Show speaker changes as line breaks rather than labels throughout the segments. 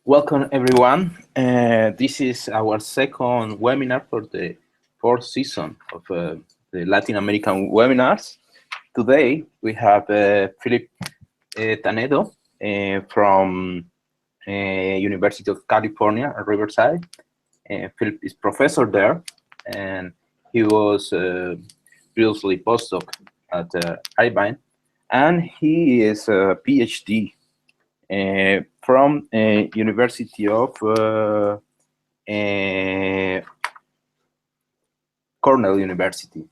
Welcome everyone. This is our second webinar for the fourth season of the Latin American webinars. Today we have Philip Tanedo from University of California at Riverside. Philip is professor there, and he was previously postdoc at Irvine, and he is a PhD from University of Cornell University.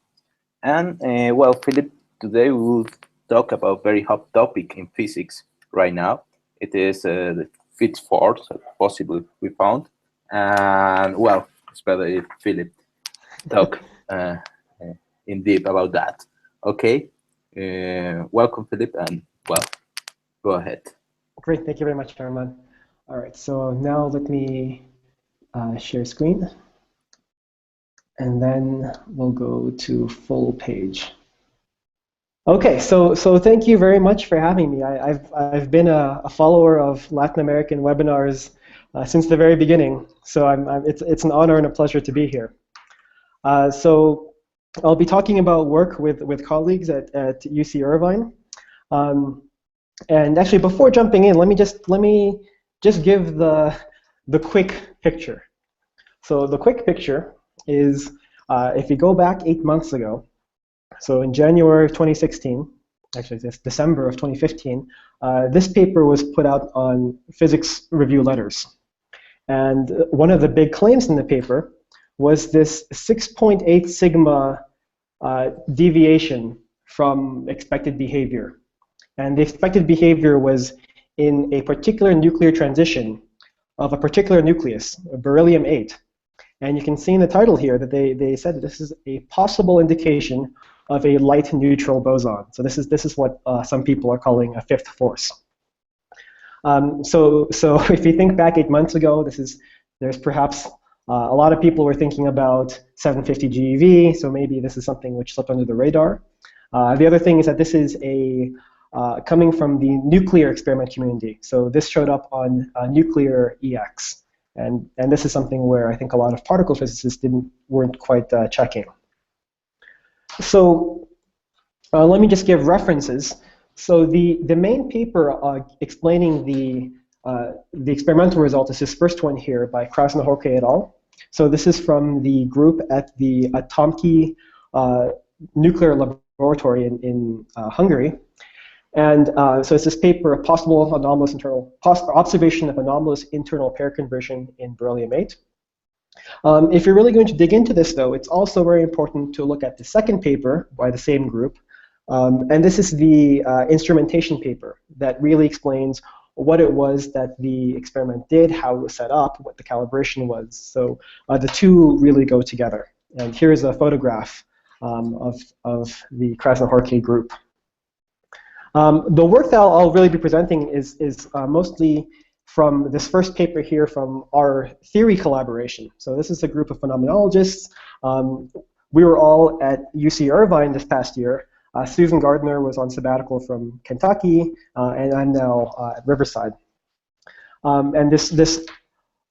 And well, Philip, today we will talk about a very hot topic in physics right now. It is the fifth force, possibly we found. And well, it's better if Philip talk in deep about that. Okay, welcome Philip, and well, go ahead.
Great, thank you very much, Germán. All right, so now let me share screen, and then we'll go to full page. Okay, so thank you very much for having me. I've been a follower of Latin American webinars since the very beginning, so it's an honor and a pleasure to be here. So I'll be talking about work with colleagues at UC Irvine. And actually, before jumping in, let me just give the quick picture. So the quick picture is if you go back 8 months ago, so in January of 2016, actually it's December of 2015, this paper was put out on Physics Review Letters. And one of the big claims in the paper was this 6.8 sigma deviation from expected behavior. And the expected behavior was in a particular nuclear transition of a particular nucleus, Beryllium-8. And you can see in the title here that they said that this is a possible indication of a light neutral boson. So this is what some people are calling a fifth force. So if you think back 8 months ago, there's perhaps a lot of people were thinking about 750 GeV, so maybe this is something which slipped under the radar. The other thing is that this is coming from the nuclear experiment community. So this showed up on nuclear EX. And this is something where I think a lot of particle physicists weren't quite checking. So let me just give references. So the main paper explaining the experimental result is this first one here by Krasnohorke et al. So this is from the group at the Atomki nuclear laboratory in Hungary. And so it's this paper, observation of anomalous internal pair conversion in Beryllium-8. If you're really going to dig into this, though, it's also very important to look at the second paper by the same group. And this is the instrumentation paper that really explains what it was that the experiment did, how it was set up, what the calibration was. So the two really go together. And here's a photograph of the Krasnohorke group. The work that I'll really be presenting is mostly from this first paper here from our theory collaboration. So this is a group of phenomenologists. We were all at UC Irvine this past year. Susan Gardner was on sabbatical from Kentucky, and I'm now at Riverside. And this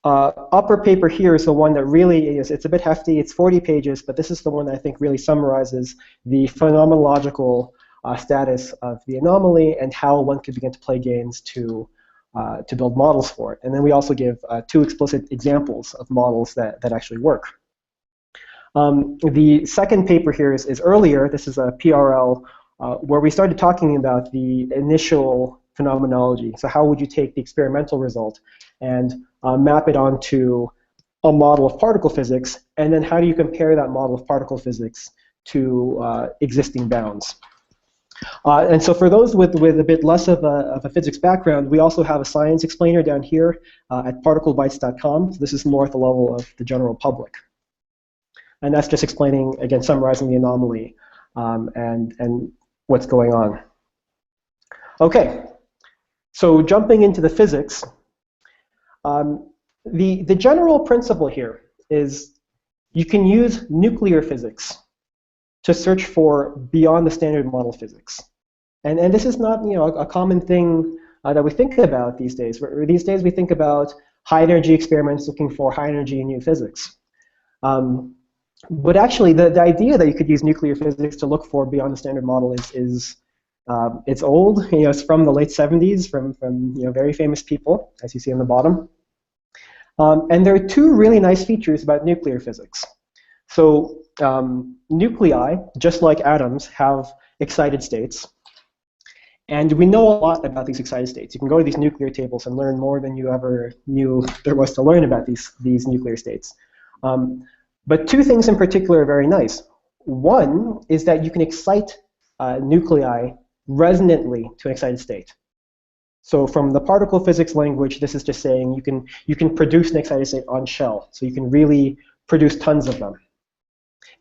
upper paper here is the one that really it's a bit hefty. It's 40 pages, but this is the one that I think really summarizes the phenomenological status of the anomaly and how one could begin to play games to build models for it. And then we also give two explicit examples of models that actually work. The second paper here is earlier. This is a PRL where we started talking about the initial phenomenology. So how would you take the experimental result and map it onto a model of particle physics, and then how do you compare that model of particle physics to existing bounds? And so for those with a bit less of a physics background, we also have a science explainer down here at particlebytes.com. So this is more at the level of the general public. And that's just explaining, again, summarizing the anomaly and what's going on. OK, so jumping into the physics, the general principle here is you can use nuclear physics to search for beyond the standard model physics. And this is not a common thing that we think about these days. These days we think about high energy experiments looking for high energy in new physics. But actually, the idea that you could use nuclear physics to look for beyond the standard model is it's old. It's from the late 70s, from very famous people, as you see on the bottom. And there are two really nice features about nuclear physics. So nuclei, just like atoms, have excited states. And we know a lot about these excited states. You can go to these nuclear tables and learn more than you ever knew there was to learn about these nuclear states. But two things in particular are very nice. One is that you can excite nuclei resonantly to an excited state. So from the particle physics language, this is just saying you can produce an excited state on shell. So you can really produce tons of them.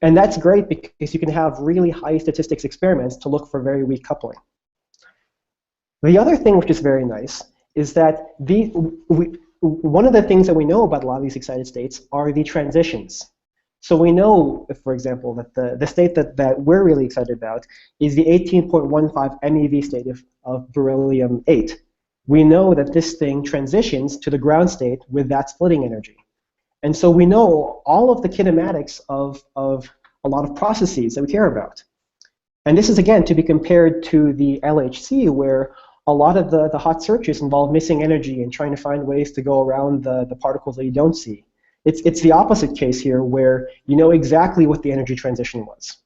And that's great because you can have really high statistics experiments to look for very weak coupling. The other thing which is very nice is that one of the things that we know about a lot of these excited states are the transitions. So we know, for example, that the state that we're really excited about is the 18.15 MeV state of Beryllium-8. We know that this thing transitions to the ground state with that splitting energy. And so we know all of the kinematics of a lot of processes that we care about. And this is, again, to be compared to the LHC, where a lot of the hot searches involve missing energy and trying to find ways to go around the particles that you don't see. It's the opposite case here, where you know exactly what the energy transition was.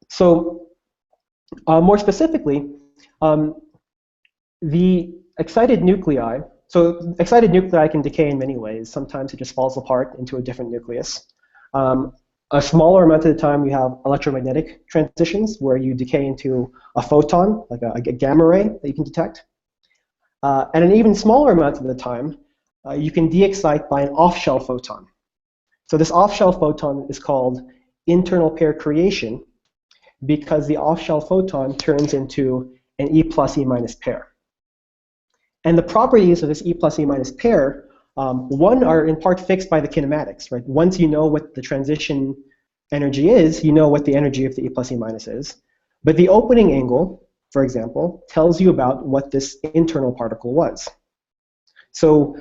So more specifically, the excited nuclei, so excited nuclei can decay in many ways. Sometimes it just falls apart into a different nucleus. A smaller amount of the time, you have electromagnetic transitions, where you decay into a photon, like a gamma ray that you can detect. And an even smaller amount of the time, you can de-excite by an off-shell photon. So this off-shell photon is called internal pair creation, because the off-shell photon turns into an E plus E minus pair. And the properties of this E plus E minus pair, one, are in part fixed by the kinematics, right? Once you know what the transition energy is, you know what the energy of the E plus E minus is. But the opening angle, for example, tells you about what this internal particle was. So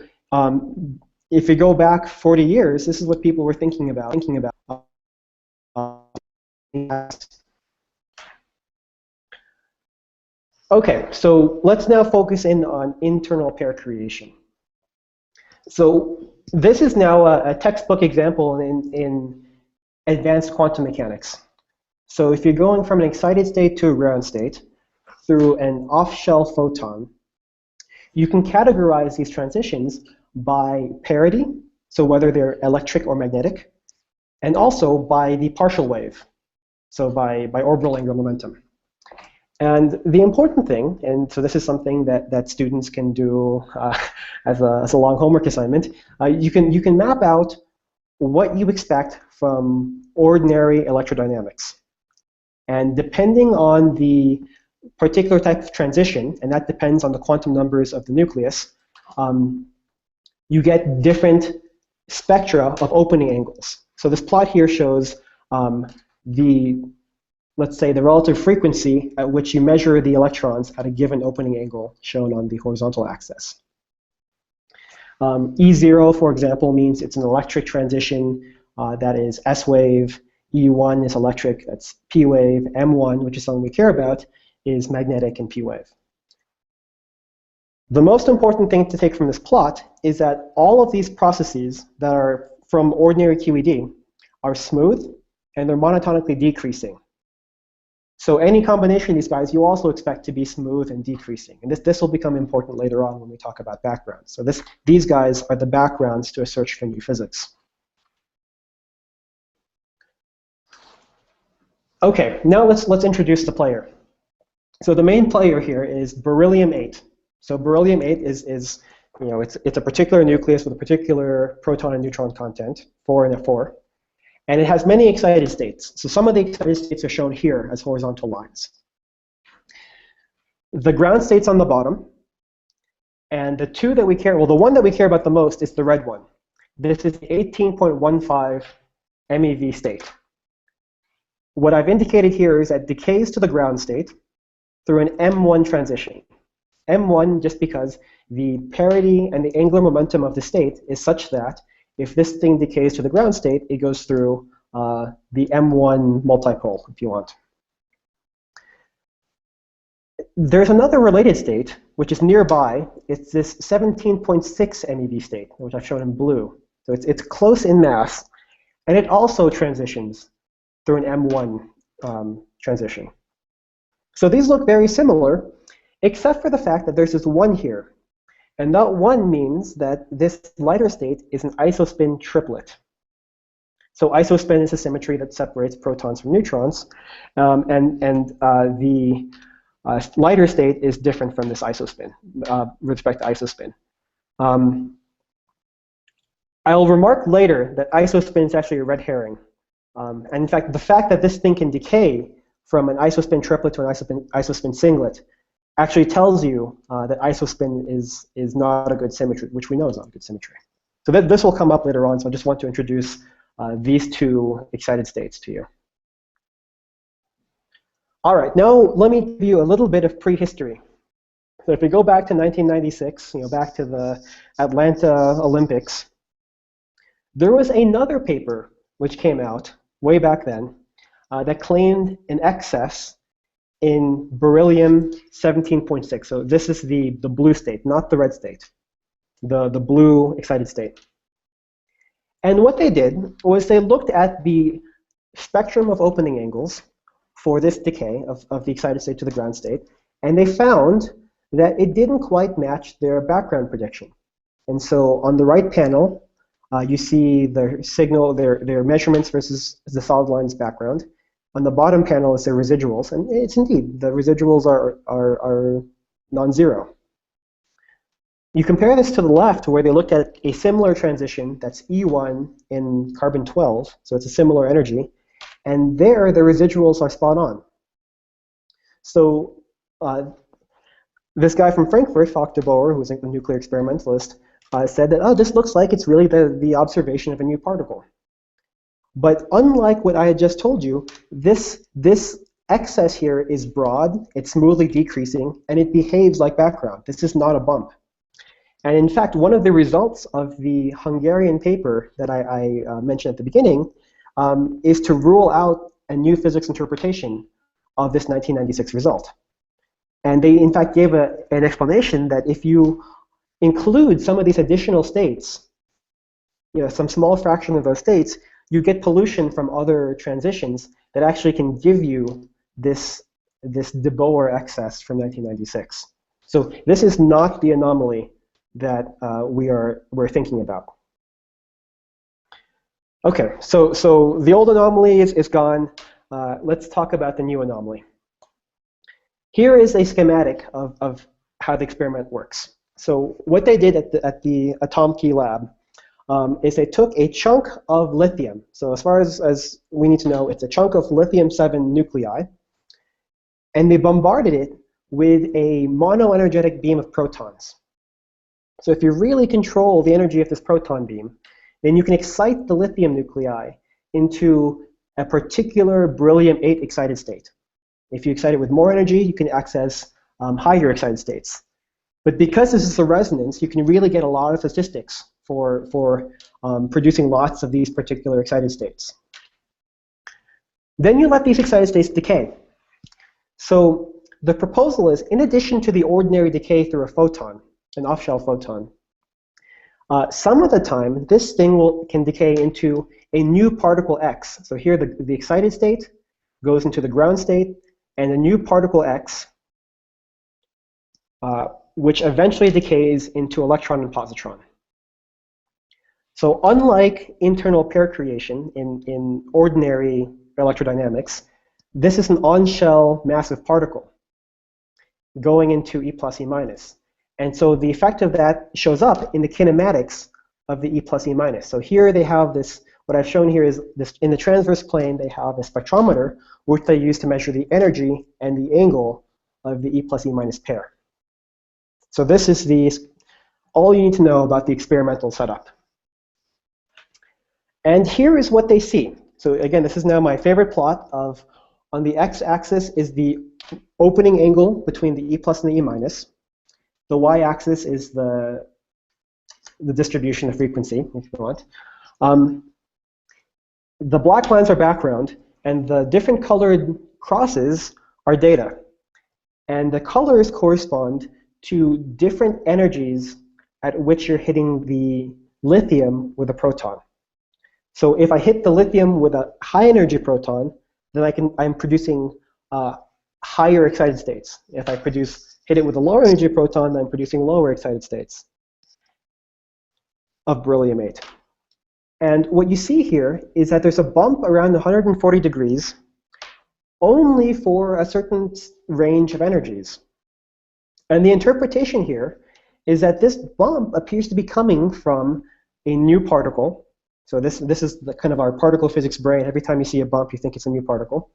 if you go back 40 years, this is what people were thinking about. Okay, so let's now focus in on internal pair creation. So this is now a textbook example in advanced quantum mechanics. So if you're going from an excited state to a ground state through an off-shell photon, you can categorize these transitions by parity, so whether they're electric or magnetic, and also by the partial wave, so by orbital angular momentum. And the important thing, and so this is something that students can do as a long homework assignment, you can map out what you expect from ordinary electrodynamics. And depending on the particular type of transition, and that depends on the quantum numbers of the nucleus, you get different spectra of opening angles. So this plot here shows let's say, the relative frequency at which you measure the electrons at a given opening angle, shown on the horizontal axis. E0, for example, means it's an electric transition that is S wave. E1 is electric, that's P wave. M1, which is something we care about, is magnetic and P wave. The most important thing to take from this plot is that all of these processes that are from ordinary QED are smooth, and they're monotonically decreasing. So any combination of these guys, you also expect to be smooth and decreasing. And this will become important later on when we talk about backgrounds. So these guys are the backgrounds to a search for new physics. OK, now let's introduce the player. So the main player here is Beryllium-8. So Beryllium-8 is it's a particular nucleus with a particular proton and neutron content, 4 and a 4. And it has many excited states. So some of the excited states are shown here as horizontal lines. The ground state's on the bottom. And the two that we care, well, the one that we care about the most is the red one. This is the 18.15 MeV state. What I've indicated here is that it decays to the ground state through an M1 transition. M1 just because the parity and the angular momentum of the state is such that if this thing decays to the ground state, it goes through the M1 multipole, if you want. There's another related state, which is nearby. It's this 17.6 MeV state, which I've shown in blue. So it's close in mass, and it also transitions through an M1 transition. So these look very similar, except for the fact that there's this 1 here. And that 1 means that this lighter state is an isospin triplet. So isospin is a symmetry that separates protons from neutrons, the lighter state is different from this isospin with respect to isospin. I'll remark later that isospin is actually a red herring. And in fact, the fact that this thing can decay from an isospin triplet to an isospin singlet actually tells you that isospin is not a good symmetry, which we know is not a good symmetry. So this will come up later on, so I just want to introduce these two excited states to you. All right, now let me give you a little bit of prehistory. So if we go back to 1996, back to the Atlanta Olympics, there was another paper which came out way back then that claimed an excess in beryllium 17.6. So this is the blue state, not the red state, the blue excited state. And what they did was they looked at the spectrum of opening angles for this decay of the excited state to the ground state, and they found that it didn't quite match their background prediction. And so on the right panel, you see their signal, their measurements versus the solid lines background. On the bottom panel is their residuals, and it's indeed, the residuals are non-zero. You compare this to the left, where they looked at a similar transition that's E1 in carbon-12, so it's a similar energy, and there the residuals are spot on. So this guy from Frankfurt, Falk de Boer, who's a nuclear experimentalist, said that, oh, this looks like it's really the observation of a new particle. But unlike what I had just told you, this excess here is broad, it's smoothly decreasing, and it behaves like background. This is not a bump. And in fact, one of the results of the Hungarian paper that I mentioned at the beginning is to rule out a new physics interpretation of this 1996 result. And they, in fact, gave an explanation that if you include some of these additional states, some small fraction of those states, you get pollution from other transitions that actually can give you this de Boer excess from 1996. So this is not the anomaly that we're thinking about. Okay, so the old anomaly is gone. Let's talk about the new anomaly. Here is a schematic of how the experiment works. So what they did at the Atomkey lab is they took a chunk of lithium. So as far as we need to know, it's a chunk of lithium-7 nuclei, and they bombarded it with a monoenergetic beam of protons. So if you really control the energy of this proton beam, then you can excite the lithium nuclei into a particular beryllium-8 excited state. If you excite it with more energy, you can access higher excited states. But because this is a resonance, you can really get a lot of statistics for producing lots of these particular excited states. Then you let these excited states decay. So the proposal is, in addition to the ordinary decay through a photon, an off-shell photon, some of the time, this thing can decay into a new particle X. So here, the excited state goes into the ground state, and a new particle X, which eventually decays into electron and positron. So unlike internal pair creation in ordinary electrodynamics, this is an on-shell massive particle going into E plus E minus. And so the effect of that shows up in the kinematics of the E plus E minus. So here they have this, what I've shown here is this, in the transverse plane, they have a spectrometer, which they use to measure the energy and the angle of the E plus E minus pair. So this is all you need to know about the experimental setup. And here is what they see. So again, this is now my favorite plot of, on the x-axis is the opening angle between the E plus and the E minus. The y-axis is the distribution of frequency, if you want. The black lines are background, and the different colored crosses are data. And the colors correspond to different energies at which you're hitting the lithium with a proton. So if I hit the lithium with a high energy proton, then I'm producing higher excited states. If I hit it with a lower energy proton, then I'm producing lower excited states of beryllium-8. And what you see here is that there's a bump around 140 degrees only for a certain range of energies. And the interpretation here is that this bump appears to be coming from a new particle. So this is the kind of our particle physics brain. Every time you see a bump, you think it's a new particle.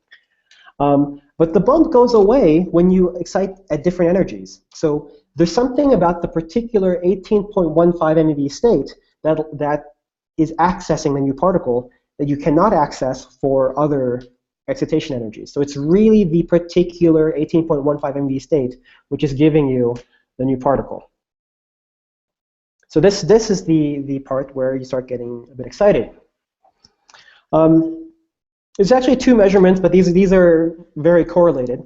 But the bump goes away when you excite at different energies. So there's something about the particular 18.15 MeV state that is accessing the new particle that you cannot access for other excitation energies. So it's really the particular 18.15 MeV state which is giving you the new particle. So this is the part where you start getting a bit excited. There's actually two measurements, but these are very correlated.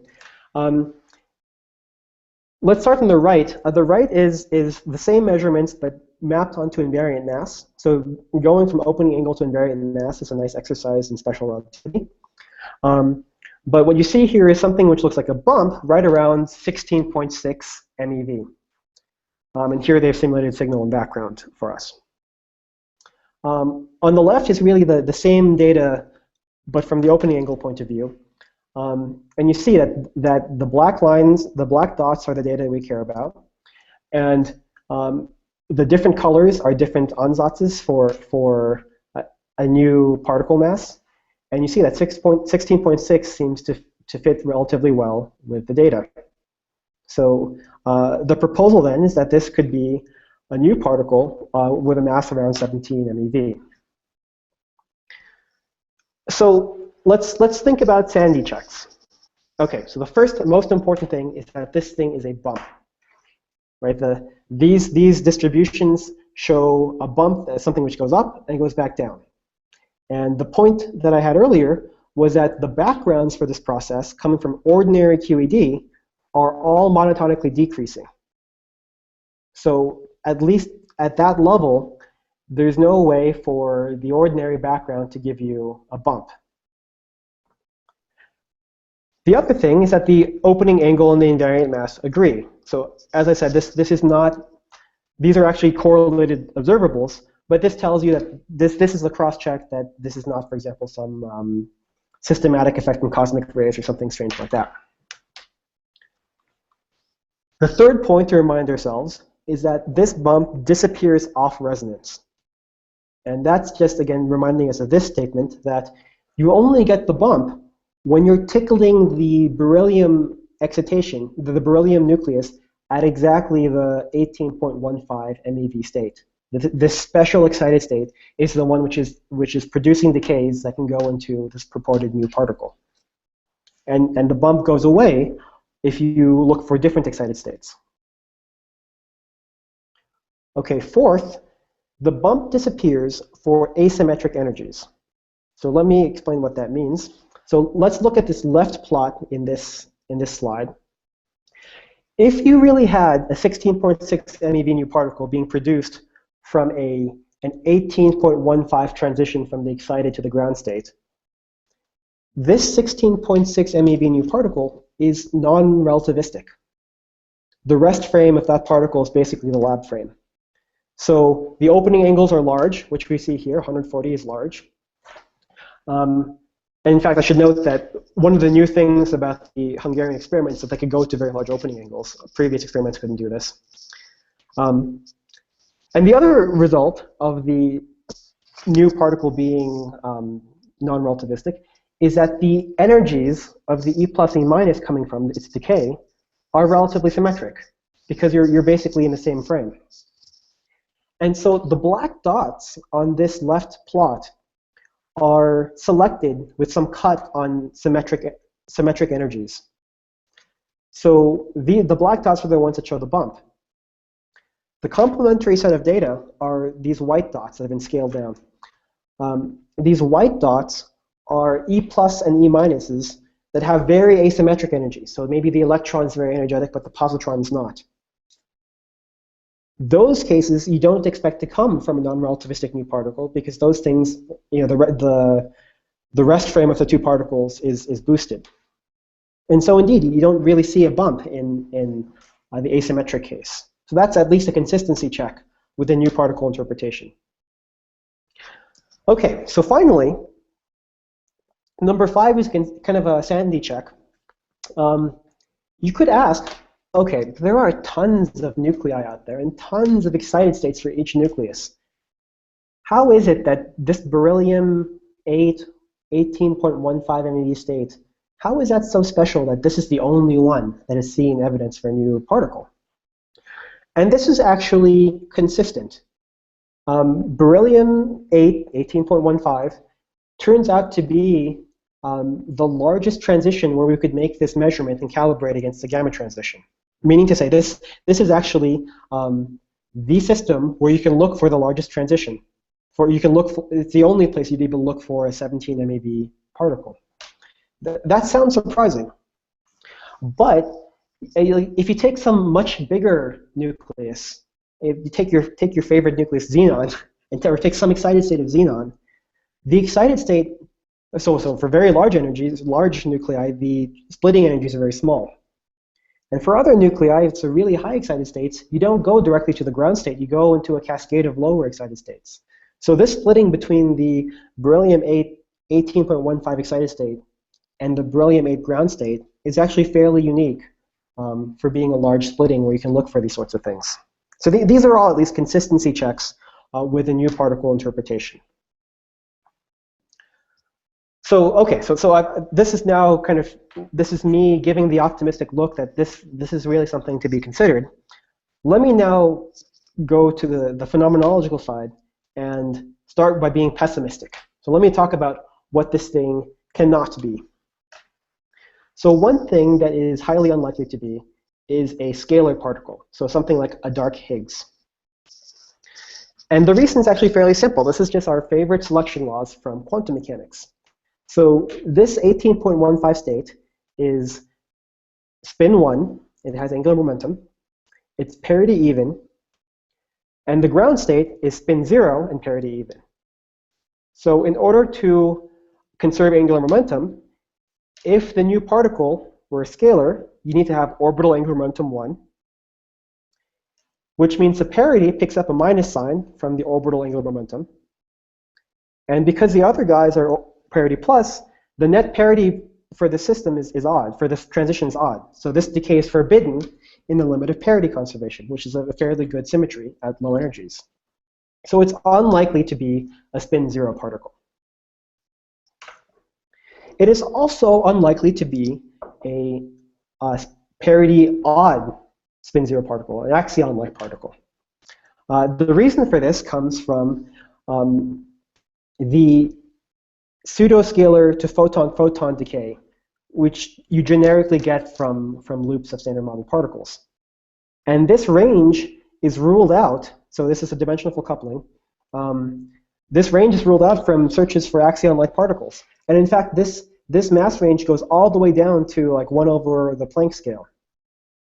Let's start on the right. The right is the same measurements but mapped onto invariant mass. So going from opening angle to invariant mass is a nice exercise in special relativity. But what you see here is something which looks like a bump right around 16.6 MeV. And here they've simulated signal and background for us. On the left is really the same data, but from the opening angle point of view. And you see that the black lines, the black dots are the data we care about. And the different colors are different ansatzes for a new particle mass. And you see that 16.6 seems to fit relatively well with the data. So the proposal then is that this could be a new particle with a mass around 17 MeV. So let's think about sanity checks. Okay, so the first most important thing is that this thing is a bump. Right? These distributions show a bump as something which goes up and goes back down. And the point that I had earlier was that the backgrounds for this process coming from ordinary QED are all monotonically decreasing. So at least at that level, there's no way for the ordinary background to give you a bump. The other thing is that the opening angle and the invariant mass agree. So as I said, this is not, these are actually correlated observables, but this tells you that this is a cross-check that this is not, for example, some systematic effect from cosmic rays or something strange like that. The third point to remind ourselves is that this bump disappears off resonance. And that's just, again, reminding us of this statement that you only get the bump when you're tickling the beryllium excitation, the beryllium nucleus, at exactly the 18.15 MeV state. This special excited state is the one which is producing decays that can go into this purported new particle. And the bump goes away if you look for different excited states. Okay, fourth, the bump disappears for asymmetric energies. So let me explain what that means. So let's look at this left plot in this slide. If you really had a 16.6 MeV new particle being produced from an 18.15 transition from the excited to the ground state, this 16.6 MeV new particle is non-relativistic. The rest frame of that particle is basically the lab frame. So the opening angles are large, which we see here, 140 is large. And in fact, I should note that one of the new things about the Hungarian experiments is that they could go to very large opening angles. Previous experiments couldn't do this. And the other result of the new particle being non-relativistic is that the energies of the E plus E minus coming from its decay are relatively symmetric because you're basically in the same frame. And so the black dots on this left plot are selected with some cut on symmetric energies. So the black dots are the ones that show the bump. The complementary set of data are these white dots that have been scaled down. These white dots are E plus and E minuses that have very asymmetric energy. So maybe the electron is very energetic, but the positron is not. Those cases you don't expect to come from a non-relativistic new particle because those things, the rest frame of the two particles is boosted. And so indeed, you don't really see a bump in the asymmetric case. So that's at least a consistency check with the new particle interpretation. OK, so finally, number 5 is kind of a sanity check. You could ask, OK, there are tons of nuclei out there and tons of excited states for each nucleus. How is it that this beryllium-8 18.15 MeV state, how is that so special that this is the only one that is seeing evidence for a new particle? And this is actually consistent. Beryllium-8 18.15 turns out to be the largest transition where we could make this measurement and calibrate against the gamma transition. Meaning to say, this is actually the system where you can look for the largest transition. It's the only place you'd be able to look for a 17 MeV particle. That sounds surprising. But if you take some much bigger nucleus, if you take your favorite nucleus, xenon, or take some excited state of xenon, the excited state, so for very large energies, large nuclei, the splitting energies are very small. And for other nuclei, it's a really high excited states, you don't go directly to the ground state, you go into a cascade of lower excited states. So this splitting between the beryllium-8 18.15 excited state and the beryllium-8 ground state is actually fairly unique for being a large splitting where you can look for these sorts of things. So these are all at least consistency checks with a new particle interpretation. So OK, this is now this is me giving the optimistic look that this is really something to be considered. Let me now go to the phenomenological side and start by being pessimistic. So let me talk about what this thing cannot be. So one thing that is highly unlikely to be is a scalar particle, so something like a dark Higgs. And the reason is actually fairly simple. This is just our favorite selection laws from quantum mechanics. So this 18.15 state is spin 1. It has angular momentum. It's parity even. And the ground state is spin 0 and parity even. So in order to conserve angular momentum, if the new particle were a scalar, you need to have orbital angular momentum 1, which means the parity picks up a minus sign from the orbital angular momentum. And because the other guys are parity plus, the net parity for the system is odd, for this transition is odd. So this decay is forbidden in the limit of parity conservation, which is a fairly good symmetry at low energies. So it's unlikely to be a spin 0 particle. It is also unlikely to be a parity odd spin 0 particle, an axion-like particle. The reason for this comes from the pseudoscalar to photon-photon decay, which you generically get from loops of standard model particles. And this range is ruled out. So this is a dimensional full coupling. This range is ruled out from searches for axion-like particles. And in fact, this mass range goes all the way down to like 1 over the Planck scale.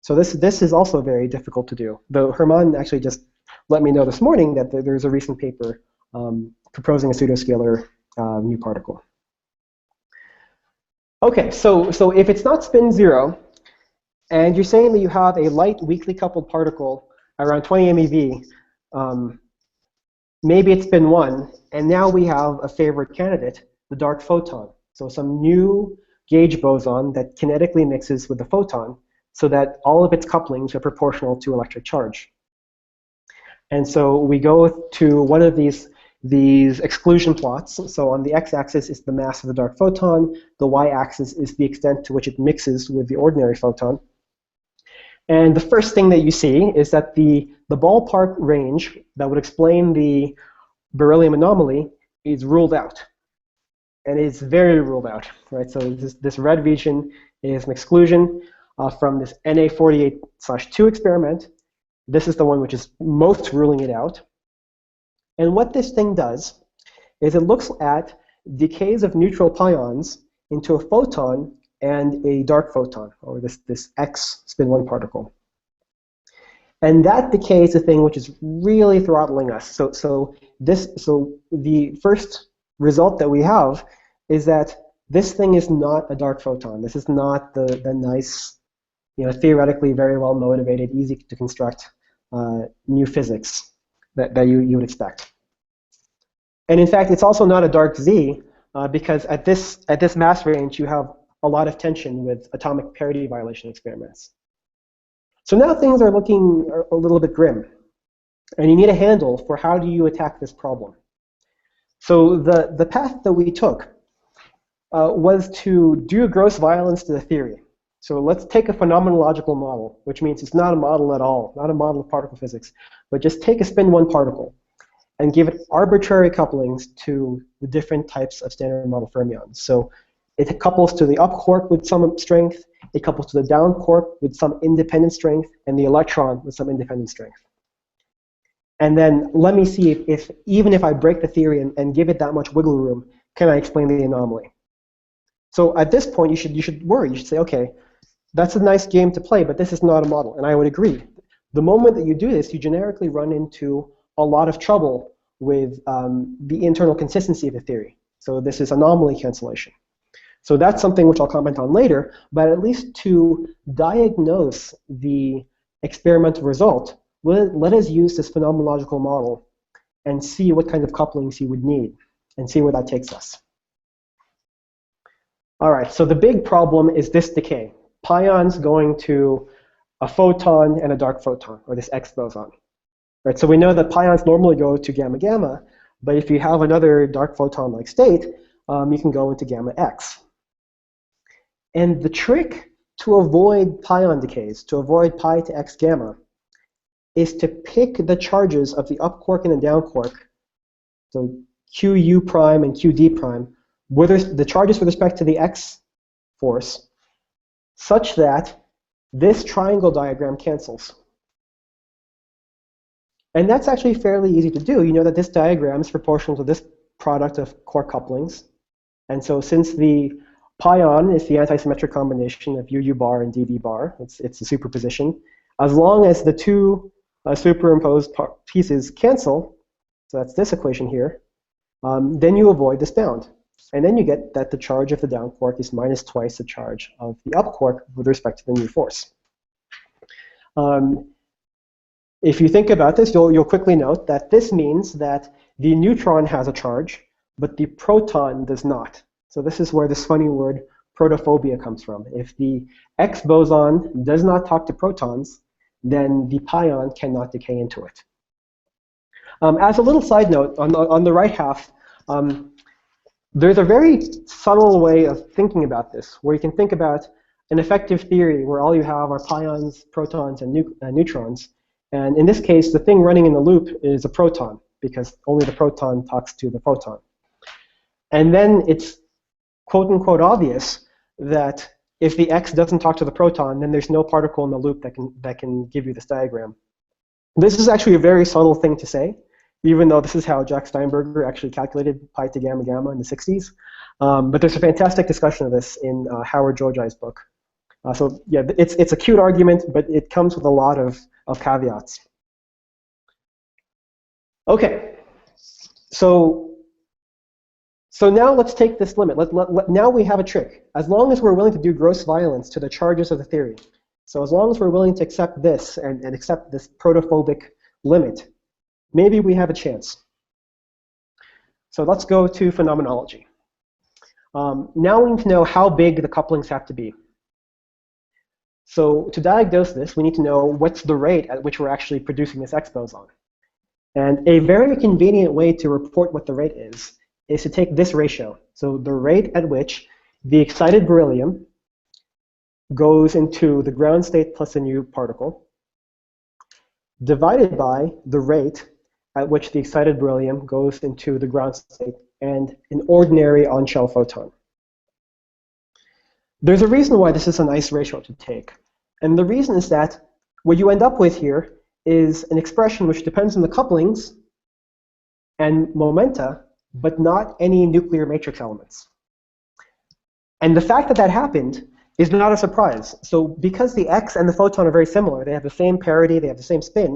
So this is also very difficult to do. Though Germán actually just let me know this morning that there's a recent paper proposing a pseudoscalar new particle. OK, so if it's not spin 0, and you're saying that you have a light weakly coupled particle around 20 MeV, maybe it's spin 1, and now we have a favorite candidate, the dark photon. So some new gauge boson that kinetically mixes with the photon so that all of its couplings are proportional to electric charge. And so we go to one of these exclusion plots. So on the x-axis is the mass of the dark photon. The y-axis is the extent to which it mixes with the ordinary photon. And the first thing that you see is that the ballpark range that would explain the beryllium anomaly is ruled out. And it's very ruled out, right? So this red region is an exclusion from this NA48/2 experiment. This is the one which is most ruling it out. And what this thing does is it looks at decays of neutral pions into a photon and a dark photon, or this X spin 1 particle. And that decay is the thing which is really throttling us. So the first result that we have is that this thing is not a dark photon. This is not the nice, theoretically very well motivated, easy to construct new physics that you would expect. And in fact, it's also not a dark Z because at this mass range, you have a lot of tension with atomic parity violation experiments. So now things are looking a little bit grim. And you need a handle for how do you attack this problem. So the path that we took was to do gross violence to the theory. So let's take a phenomenological model, which means it's not a model at all, not a model of particle physics, but just take a spin 1 particle and give it arbitrary couplings to the different types of standard model fermions. So it couples to the up quark with some strength, it couples to the down quark with some independent strength, and the electron with some independent strength. And then let me see if even if I break the theory and give it that much wiggle room, can I explain the anomaly? So at this point, you should worry. You should say, okay, that's a nice game to play, but this is not a model. And I would agree. The moment that you do this, you generically run into a lot of trouble with the internal consistency of the theory. So this is anomaly cancellation. So that's something which I'll comment on later, but at least to diagnose the experimental result, let us use this phenomenological model and see what kind of couplings you would need and see where that takes us. All right, so the big problem is this decay. Pions going to a photon and a dark photon, or this X boson. Right, so we know that pions normally go to gamma gamma, but if you have another dark photon-like state, you can go into gamma X. And the trick to avoid pion decays, to avoid pi to X gamma, is to pick the charges of the up quark and the down quark, so QU prime and QD prime, with the charges with respect to the X force, such that this triangle diagram cancels. And that's actually fairly easy to do. You know that this diagram is proportional to this product of quark couplings. And so since the pion is the antisymmetric combination of UU bar and DD bar, it's a superposition, as long as the two superimposed pieces cancel, so that's this equation here, then you avoid this bound. And then you get that the charge of the down quark is minus twice the charge of the up quark with respect to the new force. If you think about this, you'll quickly note that this means that the neutron has a charge, but the proton does not. So this is where this funny word protophobia comes from. If the X boson does not talk to protons, then the pion cannot decay into it. As a little side note, on the right half, there's a very subtle way of thinking about this, where you can think about an effective theory where all you have are pions, protons, and neutrons. And in this case, the thing running in the loop is a proton, because only the proton talks to the photon. And then it's quote-unquote obvious that if the X doesn't talk to the proton, then there's no particle in the loop that can give you this diagram. This is actually a very subtle thing to say, even though this is how Jack Steinberger actually calculated pi to gamma gamma in the 60s. But there's a fantastic discussion of this in Howard Georgi's book. So yeah, it's a cute argument, but it comes with a lot of caveats. Okay, so now let's take this limit. Now we have a trick. As long as we're willing to do gross violence to the charges of the theory, so as long as we're willing to accept this and accept this protophobic limit, maybe we have a chance. So let's go to phenomenology. Now we need to know how big the couplings have to be. So to diagnose this, we need to know what's the rate at which we're actually producing this X boson. And a very convenient way to report what the rate is to take this ratio. So the rate at which the excited beryllium goes into the ground state plus a new particle, divided by the rate at which the excited beryllium goes into the ground state and an ordinary on-shell photon. There's a reason why this is a nice ratio to take. And the reason is that what you end up with here is an expression which depends on the couplings and momenta, but not any nuclear matrix elements. And the fact that that happened is not a surprise. So because the X and the photon are very similar, they have the same parity, they have the same spin,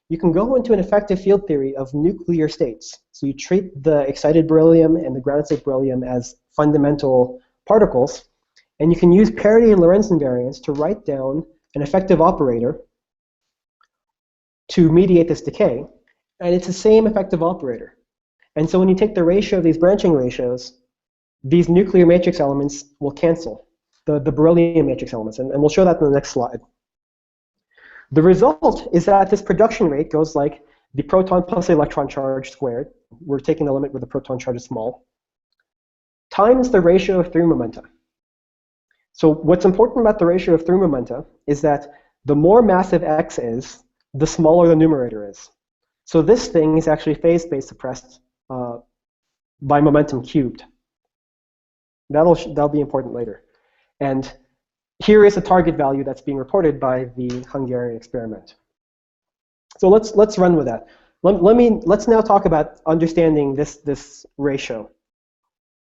you can go into an effective field theory of nuclear states. So you treat the excited beryllium and the ground state beryllium as fundamental particles, and you can use parity and Lorentz invariance to write down an effective operator to mediate this decay, and it's the same effective operator. And so when you take the ratio of these branching ratios, these nuclear matrix elements will cancel, the beryllium matrix elements, and we'll show that in the next slide. The result is that this production rate goes like the proton plus the electron charge squared. We're taking the limit where the proton charge is small, times the ratio of through momenta. So what's important about the ratio of through momenta is that the more massive X is, the smaller the numerator is. So this thing is actually phase space suppressed by momentum cubed. That'll be important later. And here is a target value that's being reported by the Hungarian experiment. So let's run with that. Let's now talk about understanding this ratio.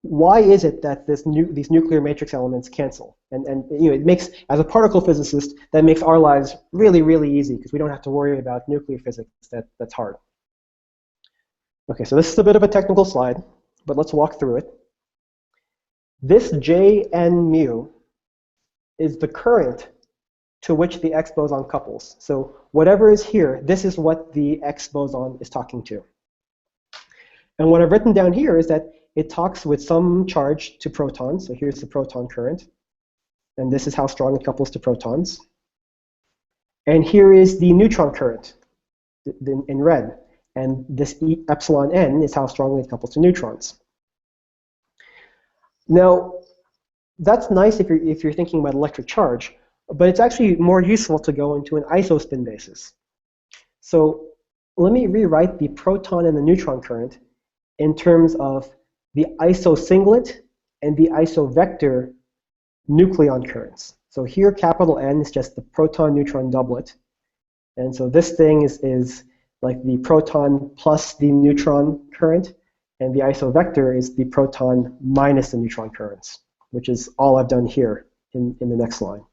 Why is it that these nuclear matrix elements cancel? And it makes, as a particle physicist, that makes our lives really, really easy because we don't have to worry about nuclear physics that's hard. Okay, so this is a bit of a technical slide, but let's walk through it. This Jn mu is the current to which the X boson couples. So whatever is here, this is what the X boson is talking to. And what I've written down here is that it talks with some charge to protons. So here's the proton current. And this is how strong it couples to protons. And here is the neutron current in red. And this epsilon n is how strongly it couples to neutrons. Now, that's nice if you're thinking about electric charge, but it's actually more useful to go into an isospin basis. So let me rewrite the proton and the neutron current in terms of the isosinglet and the isovector nucleon currents. So here, capital N is just the proton-neutron doublet. And so this thing is like the proton plus the neutron current, and the isovector is the proton minus the neutron currents, which is all I've done here in the next line.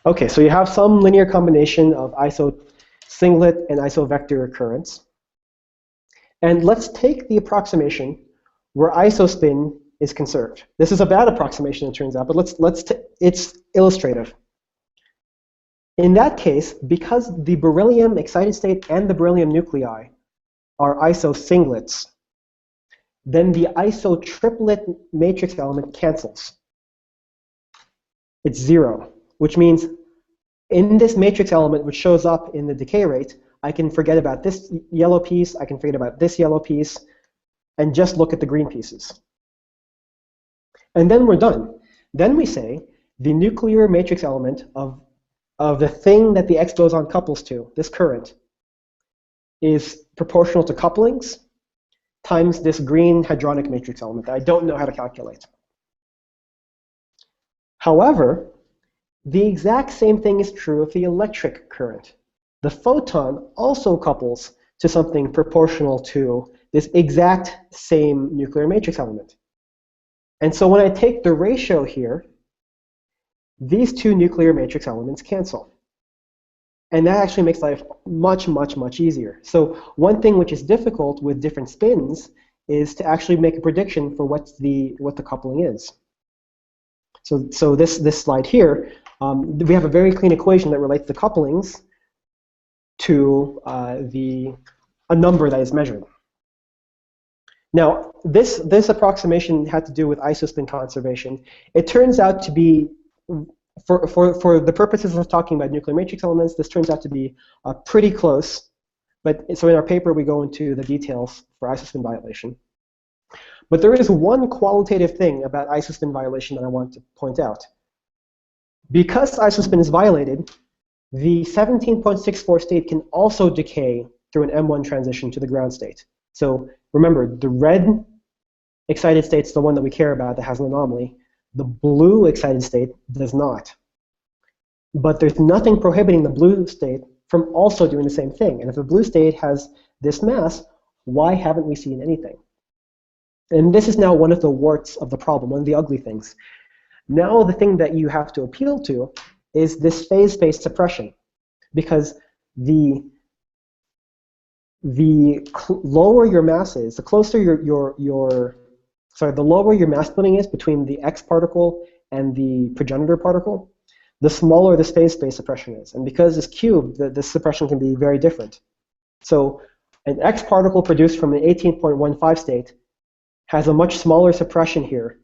Okay, so you have some linear combination of isosinglet and isovector currents. And let's take the approximation where isospin is conserved. This is a bad approximation, it turns out, but it's illustrative. In that case, because the beryllium excited state and the beryllium nuclei are isosinglets, then the isotriplet matrix element cancels. It's 0, which means in this matrix element, which shows up in the decay rate, I can forget about this yellow piece, I can forget about this yellow piece, and just look at the green pieces. And then we're done. Then we say the nuclear matrix element of the thing that the X boson couples to, this current, is proportional to couplings times this green hadronic matrix element that I don't know how to calculate. However, the exact same thing is true of the electric current. The photon also couples to something proportional to this exact same nuclear matrix element. And so when I take the ratio here, these two nuclear matrix elements cancel. And that actually makes life much, much, much easier. So one thing which is difficult with different spins is to actually make a prediction for what the coupling is. So this slide here, we have a very clean equation that relates the couplings to a number that is measured. Now, this approximation had to do with isospin conservation. It turns out to be, for the purposes of talking about nuclear matrix elements, this turns out to be pretty close. But so in our paper, we go into the details for isospin violation. But there is one qualitative thing about isospin violation that I want to point out. Because isospin is violated, the 17.64 state can also decay through an M1 transition to the ground state. So remember, the red excited state is the one that we care about that has an anomaly. The blue excited state does not. But there's nothing prohibiting the blue state from also doing the same thing. And if the blue state has this mass, why haven't we seen anything? And this is now one of the warts of the problem, one of the ugly things. Now the thing that you have to appeal to is this phase space suppression, because the lower your mass is, the closer the lower your mass splitting is between the X particle and the progenitor particle, the smaller this phase space suppression is. And because it's cubed, this suppression can be very different. So an X particle produced from an 18.15 state has a much smaller suppression here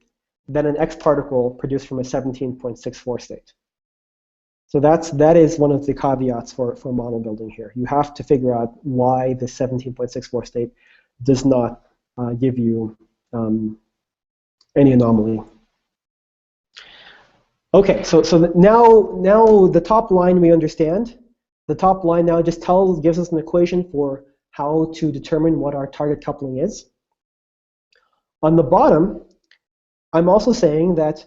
than an X particle produced from a 17.64 state. So that is one of the caveats for model building here. You have to figure out why the 17.64 state does not give you any anomaly. Okay, so now the top line we understand. The top line now just gives us an equation for how to determine what our target coupling is. On the bottom, I'm also saying that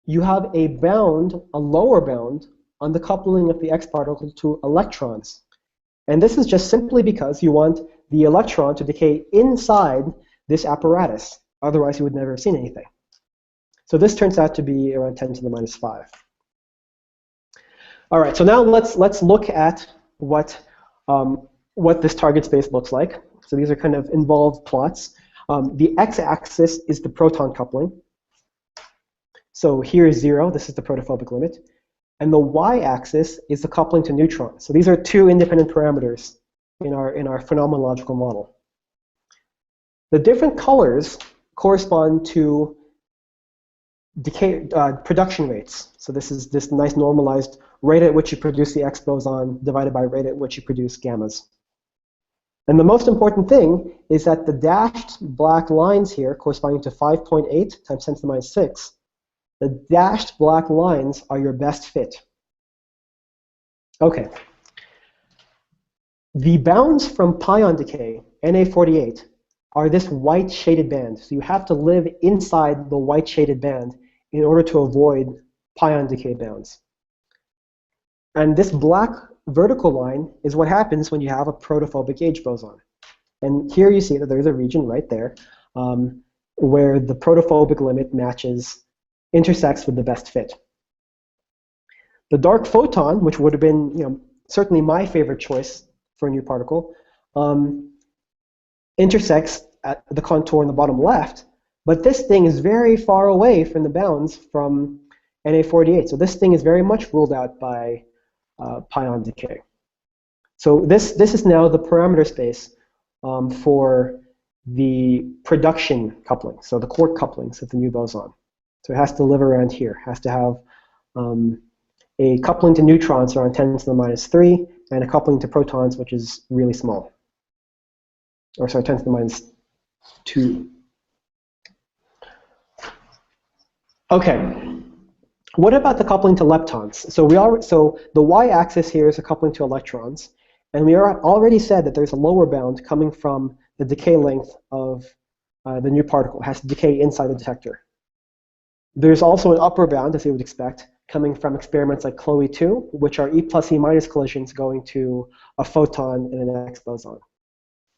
you have a bound, a lower bound, on the coupling of the X particle to electrons. And this is just simply because you want the electron to decay inside this apparatus. Otherwise, you would never have seen anything. So this turns out to be around 10 to the minus 5. All right, so now let's look at what this target space looks like. So these are kind of involved plots. The x-axis is the proton coupling. So here is 0. This is the protophobic limit. And the y-axis is the coupling to neutrons. So these are two independent parameters in our phenomenological model. The different colors correspond to decay production rates. So this is this nice normalized rate at which you produce the X boson divided by rate at which you produce gammas. And the most important thing is that the dashed black lines here corresponding to 5.8 times 10 to the minus 6, the dashed black lines are your best fit. Okay. The bounds from pion decay, Na48, are this white shaded band. So you have to live inside the white shaded band in order to avoid pion decay bounds. And this black vertical line is what happens when you have a protophobic H boson. And here you see that there's a region right there where the protophobic limit intersects with the best fit. The dark photon, which would have been certainly my favorite choice for a new particle, intersects at the contour in the bottom left, but this thing is very far away from the bounds from Na48. So this thing is very much ruled out by pion decay. So this is now the parameter space for the production coupling, so the quark couplings of the new boson. So it has to live around here. It has to have a coupling to neutrons around 10 to the minus 3, and a coupling to protons, which is really small. Or sorry, 10 to the minus 2. Okay. What about the coupling to leptons? So the y-axis here is a coupling to electrons, and we already said that there's a lower bound coming from the decay length of the new particle. It has to decay inside the detector. There's also an upper bound, as you would expect, coming from experiments like Chloe 2, which are E plus E minus collisions going to a photon and an X boson.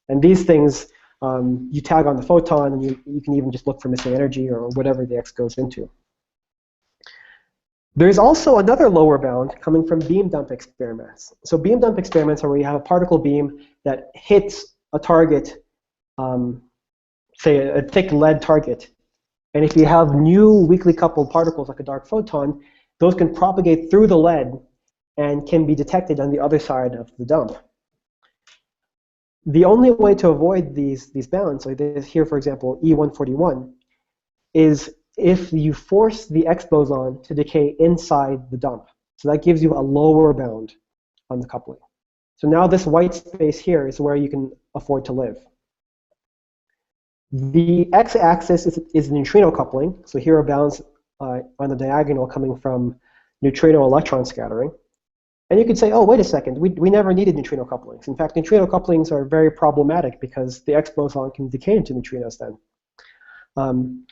And these things, you tag on the photon, and you can even just look for missing energy or whatever the X goes into. There's also another lower bound coming from beam dump experiments. So beam dump experiments are where you have a particle beam that hits a target, say a thick lead target. And if you have new weakly coupled particles like a dark photon, those can propagate through the lead and can be detected on the other side of the dump. The only way to avoid these bounds, like this here, for example, E141, is if you force the X boson to decay inside the dump. So that gives you a lower bound on the coupling. So now this white space here is where you can afford to live. The x-axis is neutrino coupling. So here are bounds on the diagonal coming from neutrino-electron scattering. And you could say, oh, wait a second, we never needed neutrino couplings. In fact, neutrino couplings are very problematic because the X boson can decay into neutrinos then.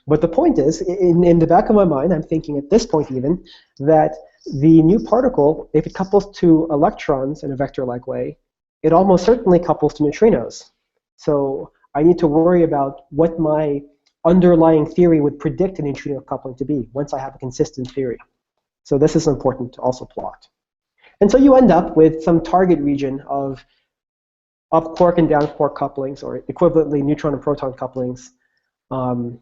But the point is, in the back of my mind, I'm thinking at this point even, that the new particle, if it couples to electrons in a vector-like way, it almost certainly couples to neutrinos. So I need to worry about what my underlying theory would predict a neutrino coupling to be once I have a consistent theory. So this is important to also plot. And so you end up with some target region of up quark and down quark couplings, or equivalently neutron and proton couplings, and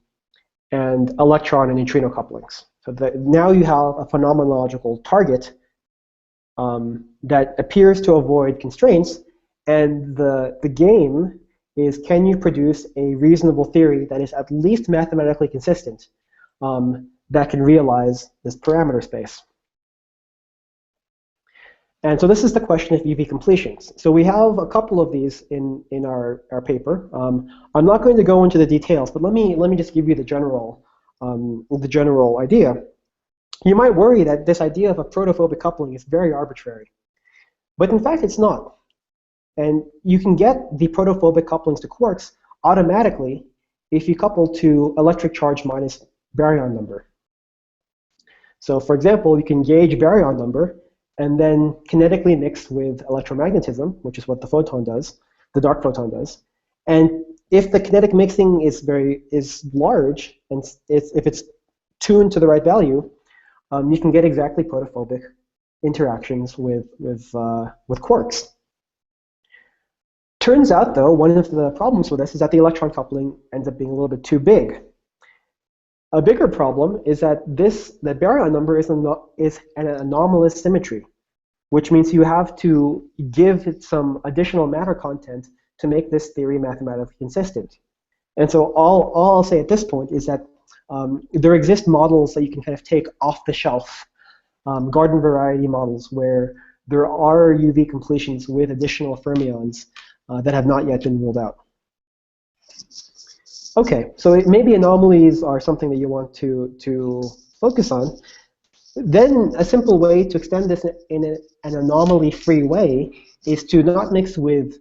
electron and neutrino couplings. So now you have a phenomenological target that appears to avoid constraints, and the game is, can you produce a reasonable theory that is at least mathematically consistent that can realize this parameter space? And so this is the question of EV completions. So we have a couple of these in our paper. I'm not going to go into the details, but let me just give you the general idea. You might worry that this idea of a protophobic coupling is very arbitrary, but in fact it's not. And you can get the protophobic couplings to quarks automatically if you couple to electric charge minus baryon number. So for example, you can gauge baryon number and then kinetically mix with electromagnetism, which is what the photon does, the dark photon does. And if the kinetic mixing is large, and if it's tuned to the right value, you can get exactly protophobic interactions with quarks. Turns out, though, one of the problems with this is that the electron coupling ends up being a little bit too big. A bigger problem is that the baryon number is an anomalous symmetry, which means you have to give it some additional matter content to make this theory mathematically consistent. And so all I'll say at this point is that there exist models that you can kind of take off the shelf, garden variety models, where there are UV completions with additional fermions that have not yet been ruled out. Okay, so maybe anomalies are something that you want to focus on. Then a simple way to extend this in an anomaly-free way is to not mix with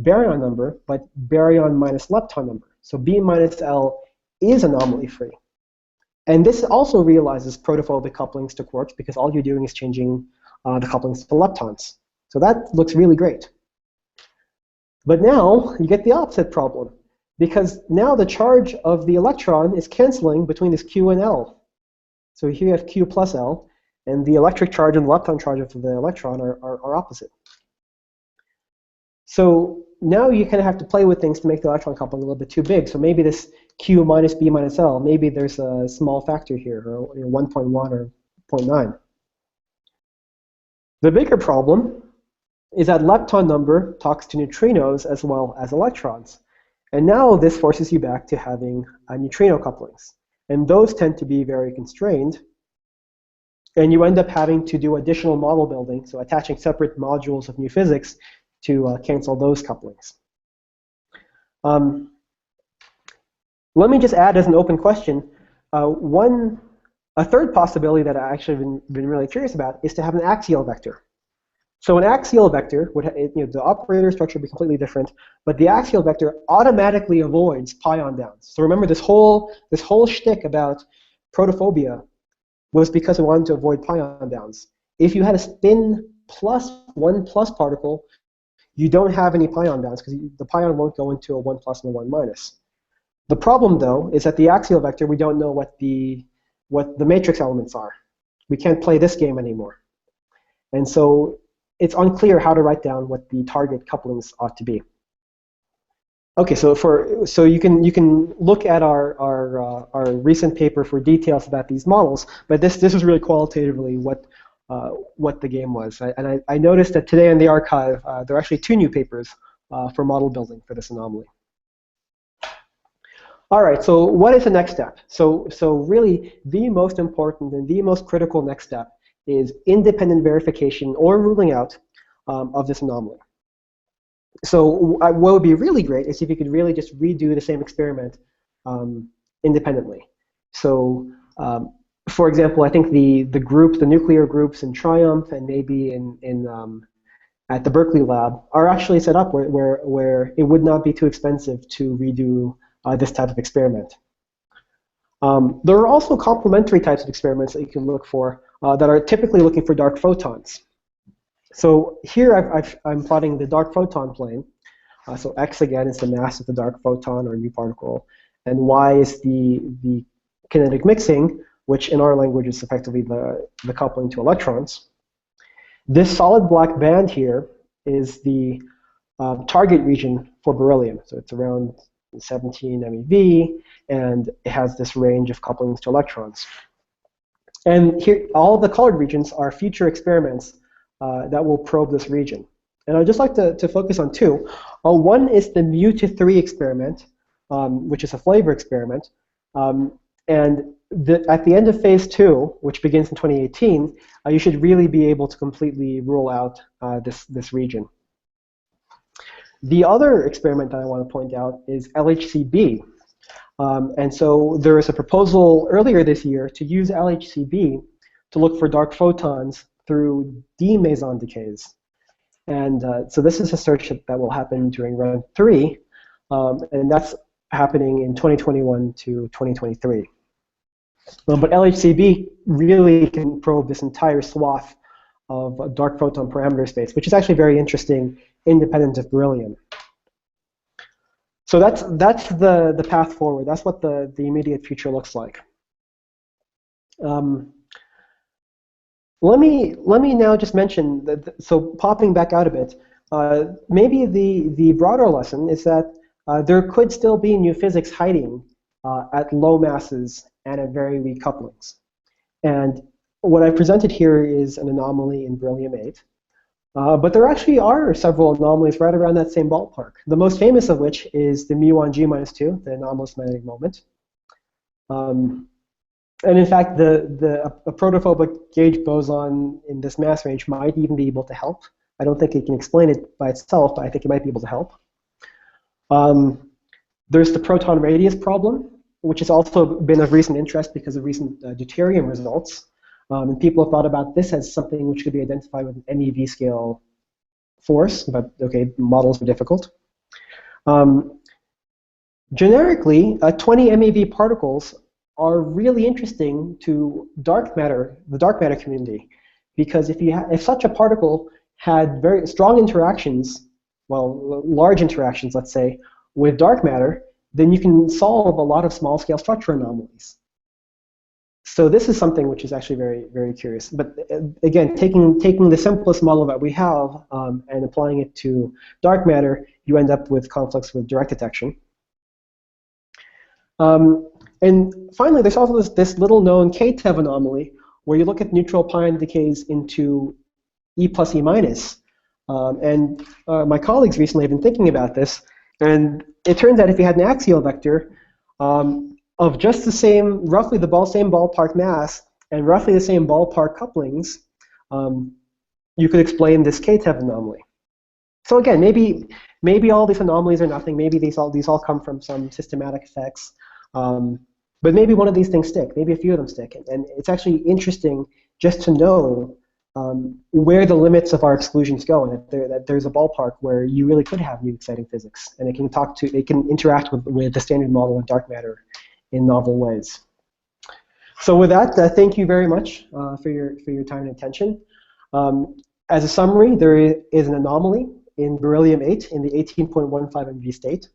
baryon number, but baryon minus lepton number. So B minus L is anomaly-free. And this also realizes protophobic couplings to quarks because all you're doing is changing the couplings to leptons. So that looks really great. But now you get the opposite problem, because now the charge of the electron is canceling between this Q and L. So here you have Q plus L, and the electric charge and the lepton charge of the electron are opposite. So now you kind of have to play with things to make the electron coupling a little bit too big. So maybe this Q minus B minus L, maybe there's a small factor here, or 1.1 or 0.9. The bigger problem is that lepton number talks to neutrinos as well as electrons. And now this forces you back to having neutrino couplings. And those tend to be very constrained. And you end up having to do additional model building, so attaching separate modules of new physics to cancel those couplings. Let me just add as an open question, a third possibility that I actually been really curious about is to have an axial vector. So an axial vector would, the operator structure would be completely different, but the axial vector automatically avoids pion downs. So remember, this whole shtick about protophobia was because we wanted to avoid pion downs. If you had a spin plus 1 plus particle, you don't have any pion downs because the pion won't go into a 1 plus and a 1 minus. The problem, though, is that the axial vector, we don't know what the matrix elements are. We can't play this game anymore. And so it's unclear how to write down what the target couplings ought to be. Okay, so you can look at our recent paper for details about these models, but this is really qualitatively what the game was. And I noticed that today in the archive there are actually 2 new papers for model building for this anomaly. All right, so what is the next step? So really the most important and the most critical next step is independent verification or ruling out of this anomaly. So what would be really great is if you could really just redo the same experiment independently. So for example, I think the nuclear groups in Triumph and maybe at the Berkeley lab are actually set up where it would not be too expensive to redo this type of experiment. There are also complementary types of experiments that you can look for that are typically looking for dark photons. So here I'm plotting the dark photon plane. So x again is the mass of the dark photon or new particle, and y is the kinetic mixing, which in our language is effectively the coupling to electrons. This solid black band here is the target region for beryllium. So it's around 17 MeV, and it has this range of couplings to electrons. And here, all of the colored regions are future experiments that will probe this region. And I'd just like to focus on two. One is the mu-3 experiment, which is a flavor experiment. And at the end of phase 2, which begins in 2018, you should really be able to completely rule out this region. The other experiment that I want to point out is LHCb. And so there was a proposal earlier this year to use LHCb to look for dark photons through D-meson decays. And so this is a search that will happen during run 3, and that's happening in 2021 to 2023. But LHCb really can probe this entire swath of dark photon parameter space, which is actually very interesting, independent of beryllium. So that's the path forward. That's what the immediate future looks like. Let me now just mention that. So popping back out a bit, maybe the broader lesson is that there could still be new physics hiding at low masses and at very weak couplings. And what I presented here is an anomaly in Beryllium-8. But there actually are several anomalies right around that same ballpark. The most famous of which is the mu1G-2, the anomalous magnetic moment. And in fact, a protophobic gauge boson in this mass range might even be able to help. I don't think it can explain it by itself, but I think it might be able to help. There's the proton radius problem, which has also been of recent interest because of recent deuterium results. And people have thought about this as something which could be identified with an MeV scale force, but okay, models are difficult. Generically, 20 MeV particles are really interesting to dark matter, the dark matter community, because if such a particle had very strong interactions, well, large interactions, let's say, with dark matter, then you can solve a lot of small-scale structure anomalies. So this is something which is actually very, very curious. But again, taking the simplest model that we have and applying it to dark matter, you end up with conflicts with direct detection. And finally, there's also this little-known KTEV anomaly, where you look at neutral pion decays into E plus E minus. And my colleagues recently have been thinking about this. And it turns out if you had an axial vector of just the same, roughly the same ballpark mass and roughly the same ballpark couplings, you could explain this KTEV anomaly. So again, maybe all these anomalies are nothing. Maybe these all come from some systematic effects. But maybe one of these things stick. Maybe a few of them stick. And it's actually interesting just to know where the limits of our exclusions go, and that there's a ballpark where you really could have new exciting physics, and it can interact with the standard model of dark matter in novel ways. So with that, thank you very much for your time and attention. As a summary, there is an anomaly in Beryllium-8 in the 18.15 MeV state.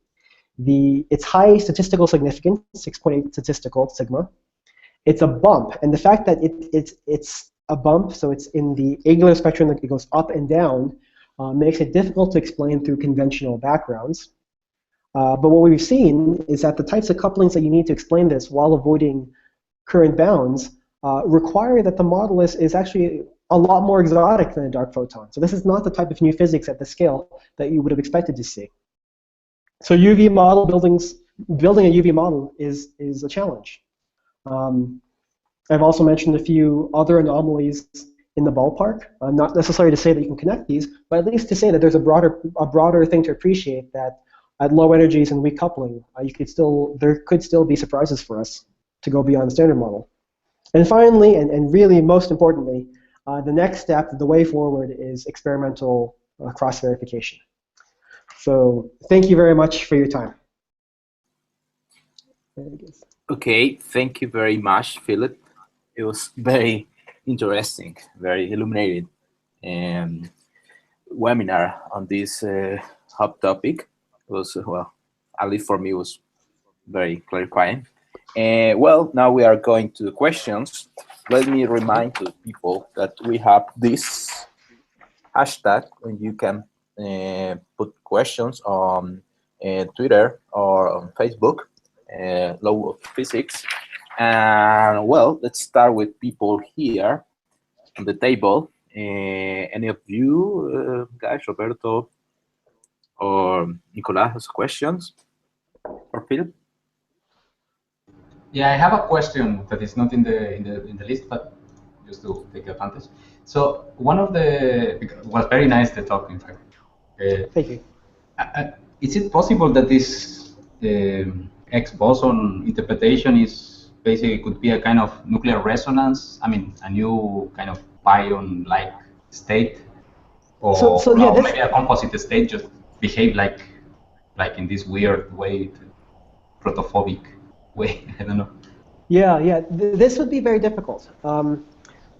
Its high statistical significance, 6.8 statistical sigma. It's a bump, and the fact that it's a bump, so it's in the angular spectrum that it goes up and down, makes it difficult to explain through conventional backgrounds. But what we've seen is that the types of couplings that you need to explain this while avoiding current bounds require that the model is actually a lot more exotic than a dark photon. So this is not the type of new physics at the scale that you would have expected to see. So UV model building a UV model is a challenge. I've also mentioned a few other anomalies in the ballpark. Not necessarily to say that you can connect these, but at least to say that there's a broader thing to appreciate, that at low energies and weak coupling, there could still be surprises for us to go beyond the standard model. And finally, and really most importantly, the next step, the way forward, is experimental cross-verification. So thank you very much for your time.
Okay, thank you very much, Philip. It was very interesting, very illuminated webinar on this hot topic. It was, well, at least for me, it was very clarifying. Well, now we are going to the questions. Let me remind to people that we have this hashtag, and you can put questions on Twitter or on Facebook, lawphysics. And well, let's start with people here on the table. Any of you guys, Roberto or Nicolas, has questions for Philip?
Yeah, I have a question that is not in the list, but just to take advantage. So one of the was very nice the talk, in fact.
Thank you.
Is it possible that this X boson interpretation is basically could be a kind of nuclear resonance? I mean, a new kind of pion-like state, or
yeah,
maybe a composite state just behave like in this weird way, protophobic way. I don't know.
Yeah. This would be very difficult.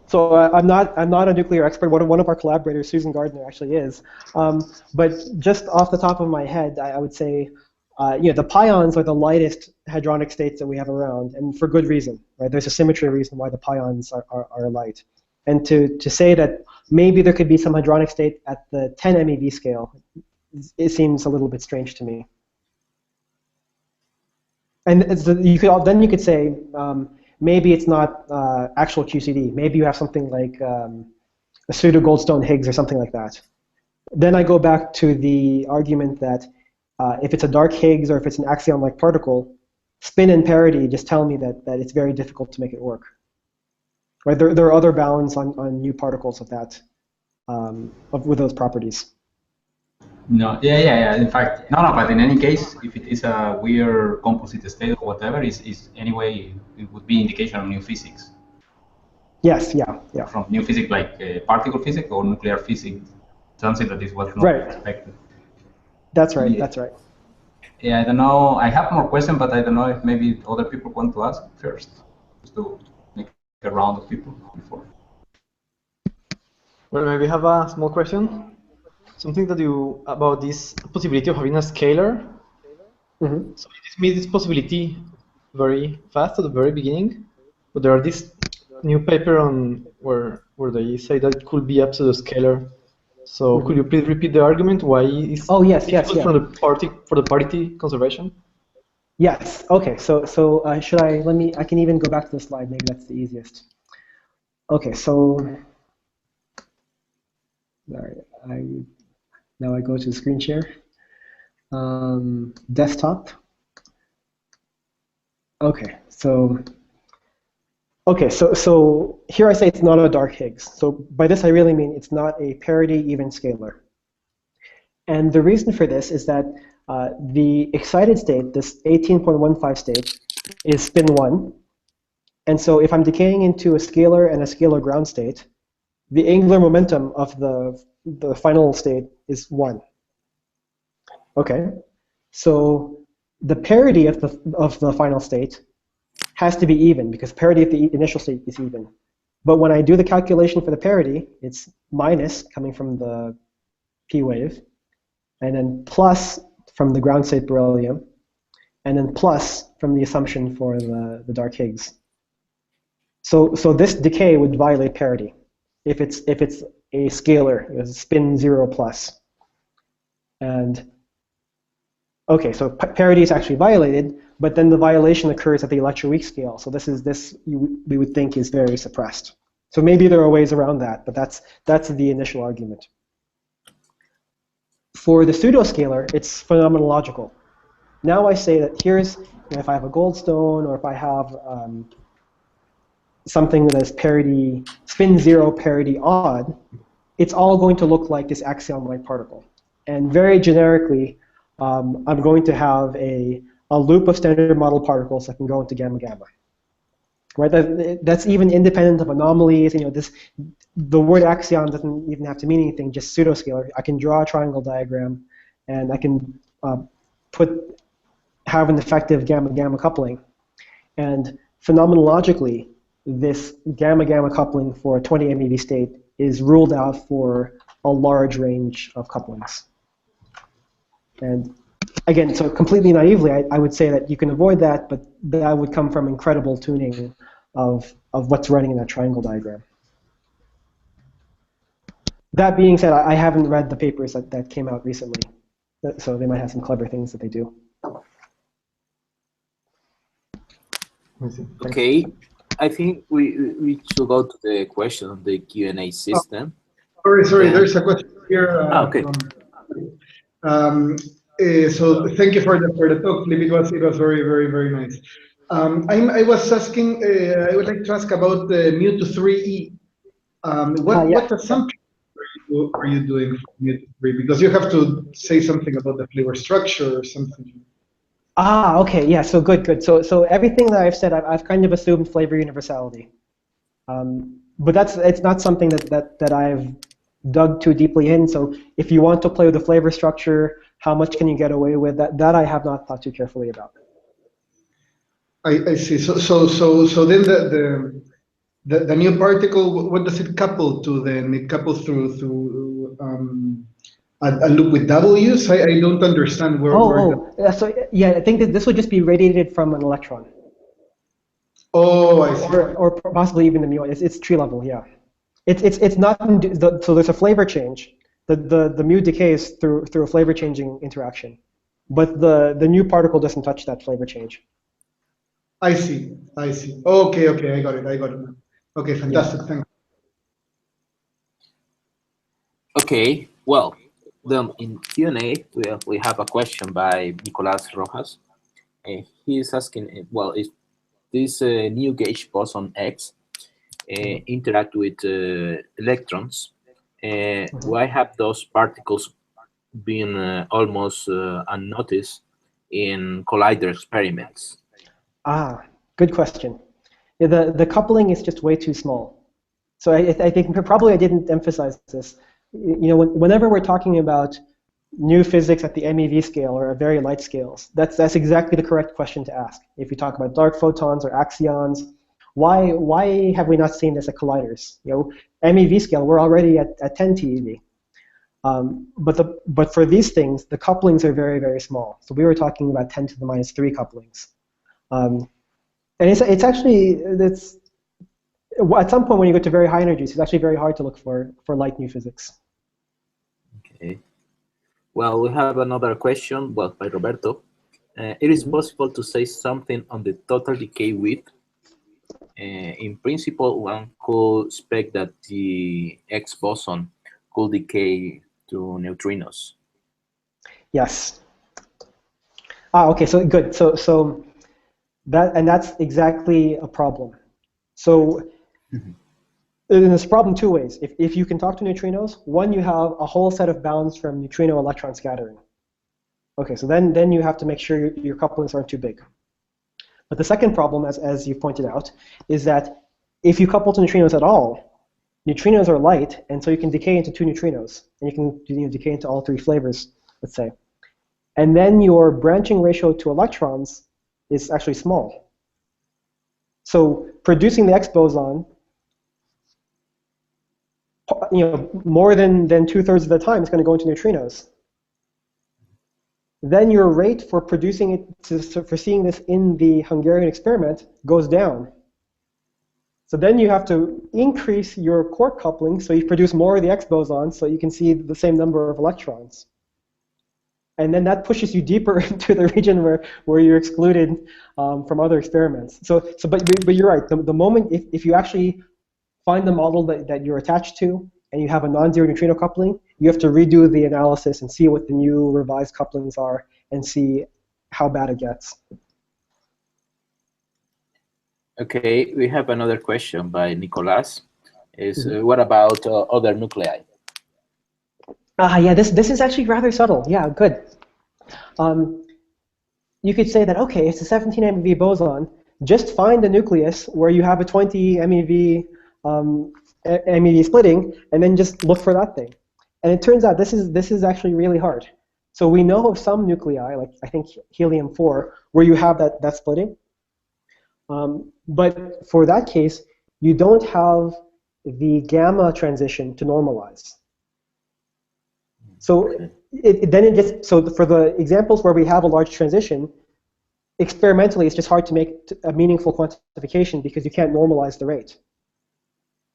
So I'm not a nuclear expert. One of our collaborators, Susan Gardner, actually is. But just off the top of my head, I would say, the pions are the lightest hadronic states that we have around, and for good reason. Right? There's a symmetry reason why the pions are light. And to say that maybe there could be some hadronic state at the 10 MeV scale, it seems a little bit strange to me. And you could say maybe it's not actual QCD. Maybe you have something like a pseudo Goldstone Higgs or something like that. Then I go back to the argument that if it's a dark Higgs or if it's an axion-like particle, spin and parity just tell me that it's very difficult to make it work. Right? There are other bounds on new particles of that with those properties.
No, yeah. In fact, no. But in any case, if it is a weird composite state or whatever, is anyway it would be indication of new physics.
Yes, yeah.
From new physics like particle physics or nuclear physics, something that is what not expected.
That's right.
Yeah.
That's right.
Yeah, I don't know. I have more questions, but I don't know if maybe other people want to ask first, just to make a round of people before.
Well, maybe have a small question. Something that about this possibility of having a scalar.
Mm-hmm.
So it made this possibility very fast at the very beginning, but there are this new paper on where they say that it could be a pseudo-scalar. So could you please repeat the argument? Why is
yes.
for the parity conservation?
Yes. Okay. So should I? I can even go back to the slide. Maybe that's the easiest. Okay. So, sorry. Now I go to the screen share. Desktop. Okay. So here I say it's not a dark Higgs. So by this I really mean it's not a parity even scalar. And the reason for this is that the excited state, this 18.15 state, is spin 1. And so if I'm decaying into a scalar and a scalar ground state, the angular momentum of the final state is 1. Okay, so the parity of the final state has to be even because parity of the initial state is even. But when I do the calculation for the parity, it's minus coming from the P wave, and then plus from the ground state beryllium, and then plus from the assumption for the dark Higgs. So this decay would violate parity if it's a scalar, spin 0 plus. And okay, so parity is actually violated, but then the violation occurs at the electroweak scale. So we would think is very suppressed. So maybe there are ways around that, but that's the initial argument. For the pseudoscalar, it's phenomenological. Now I say that here's, if I have a Goldstone or if I have something that is parity, spin 0 parity odd, it's all going to look like this axion-like particle. And very generically, I'm going to have a loop of standard model particles that can go into gamma gamma. Right? That's even independent of anomalies. The word axion doesn't even have to mean anything, just pseudoscalar. I can draw a triangle diagram, and I can have an effective gamma gamma coupling. And phenomenologically, this gamma-gamma coupling for a 20 MeV state is ruled out for a large range of couplings. And again, so completely naively, I would say that you can avoid that, but that would come from incredible tuning of what's running in that triangle diagram. That being said, I haven't read the papers that came out recently, so they might have some clever things that they do.
Okay, I think we should go to the question of the Q&A system.
Sorry, there's a question here.
Okay.
So thank you for the talk, Philip. It was very nice. I was asking, I would like to ask about the mu to 3e. What assumption are you doing for mu to 3? Because you have to say something about the flavor structure or something.
Okay, yeah, so good. So everything that I've said, I've kind of assumed flavor universality. But it's not something that I've dug too deeply in. So if you want to play with the flavor structure, how much can you get away with? That I have not thought too carefully about.
I see. So then the new particle, what does it couple to then? It couples through a loop with W's? I don't understand where.
So yeah, I think that this would just be radiated from an electron.
Oh, I see.
Or possibly even the muon. It's tree level, yeah. It's not so there's a flavor change. The mu decays through a flavor changing interaction, but the new particle doesn't touch that flavor change.
I see. Okay, I got it. Okay, fantastic.
Yeah.
Thanks.
Okay, well, then in Q&A we have a question by Nicolás Rojas. He is asking, well, if this new gauge boson X interact with electrons, why have those particles been almost unnoticed in collider experiments?
Good question. Yeah, the coupling is just way too small. So I think probably I didn't emphasize this. You know, whenever we're talking about new physics at the MeV scale or at very light scales, that's exactly the correct question to ask. If you talk about dark photons or axions, why have we not seen this at colliders? You know, MeV scale, we're already at 10 TeV. But for these things, the couplings are very small. So we were talking about 10 to the minus 3 couplings. And it's actually, at some point when you go to very high energies, it's actually very hard to look for light new physics.
Okay. Well, we have another question, well, by Roberto. It is possible to say something on the total decay width. In principle, one could expect that the X boson could decay to neutrinos.
Yes. Okay, so good. So that's exactly a problem. So there's a problem two ways. If you can talk to neutrinos, one, you have a whole set of bounds from neutrino electron scattering. Okay, so then you have to make sure your couplings aren't too big. But the second problem, as you pointed out, is that if you couple to neutrinos at all, neutrinos are light, and so you can decay into 2 neutrinos, and you can decay into all 3 flavors, let's say. And then your branching ratio to electrons is actually small. So producing the X boson, more than 2/3 of the time, it's going to go into neutrinos. Then your rate for producing it, for seeing this in the Hungarian experiment, goes down. So then you have to increase your quark coupling so you produce more of the X boson so you can see the same number of electrons. And then that pushes you deeper into the region where you're excluded from other experiments. But you're right. The moment, if you actually find the model that you're attached to, and you have a non-zero neutrino coupling, you have to redo the analysis and see what the new revised couplings are and see how bad it gets.
Okay, we have another question by Nicolas. What about other nuclei?
Yeah, this is actually rather subtle. Yeah, good. You could say that, okay, it's a 17 MeV boson. Just find the nucleus where you have a 20 MeV MeV splitting, and then just look for that thing. And it turns out this is actually really hard. So we know of some nuclei, like I think helium-4, where you have that splitting. But for that case, you don't have the gamma transition to normalize. So so for the examples where we have a large transition, experimentally it's just hard to make a meaningful quantification because you can't normalize the rate.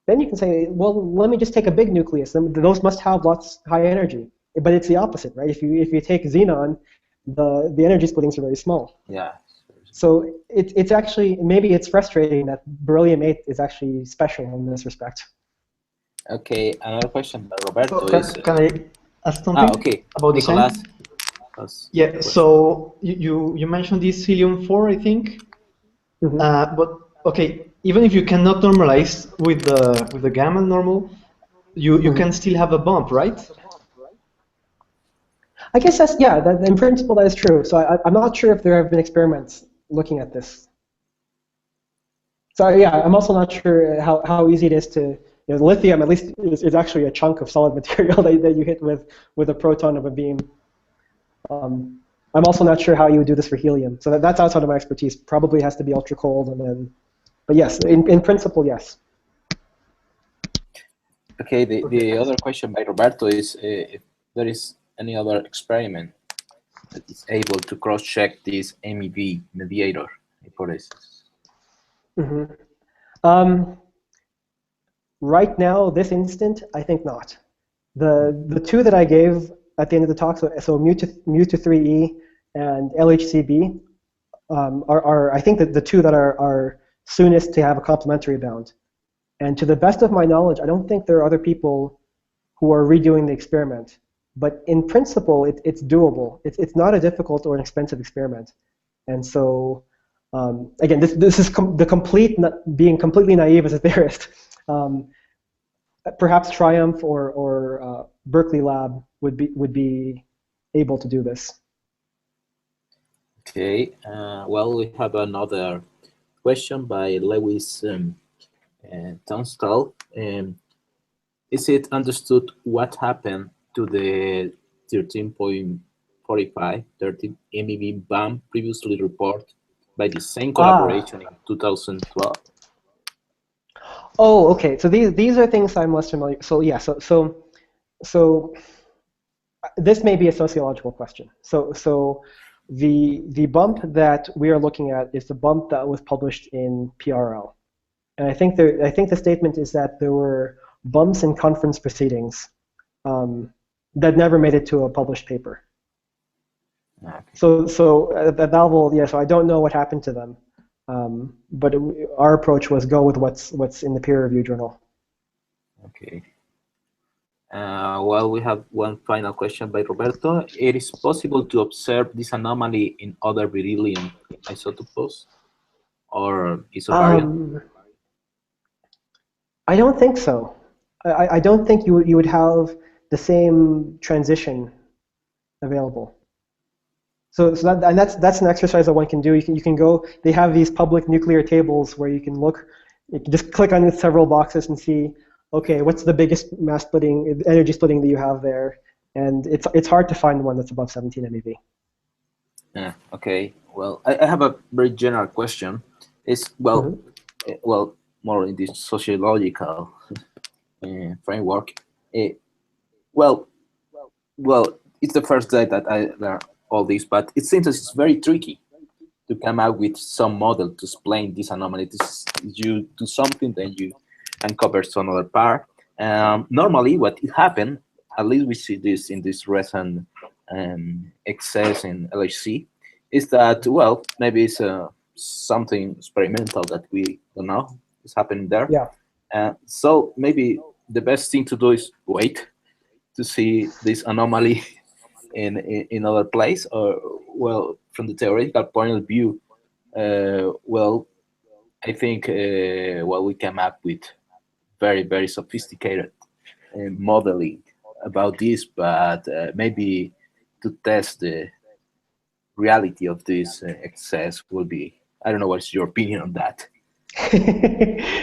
Then you can say, well, let me just take a big nucleus. Those must have high energy. But it's the opposite, right? If you take xenon, the energy splittings are very small.
Yeah.
So it's actually, maybe it's frustrating that Beryllium-8 is actually special in this respect.
Okay, another question by Roberto
So
is...
can I ask something
okay.
about
Nicolas.
the same? Yeah, so you mentioned this helium-4, I think.
Mm-hmm.
But okay, even if you cannot normalize with the gamma normal, you can still have a bump, right?
I guess that's, yeah, in principle that is true. So I'm not sure if there have been experiments looking at this. So yeah, I'm also not sure how easy it is to, lithium at least is actually a chunk of solid material that you hit with a proton of a beam. I'm also not sure how you would do this for helium. So that's outside of my expertise. Probably has to be ultra cold and then, but yes, in principle, yes.
Okay, the other question by Roberto is if there is any other experiment that is able to cross-check this MEV mediator hypothesis.
Mm-hmm. Right now, this instant, I think not. The two that I gave at the end of the talk, so mu-to-3e and LHCb, are I think that the two that are soonest to have a complementary bound. And to the best of my knowledge, I don't think there are other people who are redoing the experiment. But in principle, it's doable. It's not a difficult or an expensive experiment. And so, again, this is being completely naive as a theorist. Perhaps Triumph or Berkeley Lab would be able to do this.
Okay. Well, we have another question by Lewis Tunstall. Is it understood what happened to the 13.45 MeV bump previously reported by the same collaboration in 2012?
Oh, okay. So these are things I'm less familiar. So yeah. So this may be a sociological question. So the bump that we are looking at is the bump that was published in PRL, and I think the statement is that there were bumps in conference proceedings that never made it to a published paper.
Okay.
So that will, yeah. So I don't know what happened to them, but our approach was go with what's in the peer review journal.
Okay. Well, we have one final question by Roberto. It is possible to observe this anomaly in other beryllium isotopes or isobarium?
I don't think so. I don't think you would have the same transition available. So that's an exercise that one can do. You can go. They have these public nuclear tables where you can look. You can just click on several boxes and see, okay, what's the biggest mass splitting, energy splitting that you have there, and it's hard to find one that's above 17 MeV.
Yeah. Okay. Well, I have a very general question. It's well, more in this sociological framework. Well, it's the first day that I learned all this, but it seems it's very tricky to come out with some model to explain this anomaly. This is you do something, then you uncover some other part. Normally, what happened, at least we see this in this recent excess in LHC, is that, well, maybe it's something experimental that we don't know is happening there.
Yeah.
So maybe the best thing to do is wait to see this anomaly in other place, or, well, from the theoretical point of view, well, I think, well, we came up with very, very sophisticated modeling about this, but maybe to test the reality of this excess will be, I don't know, what's your opinion on that?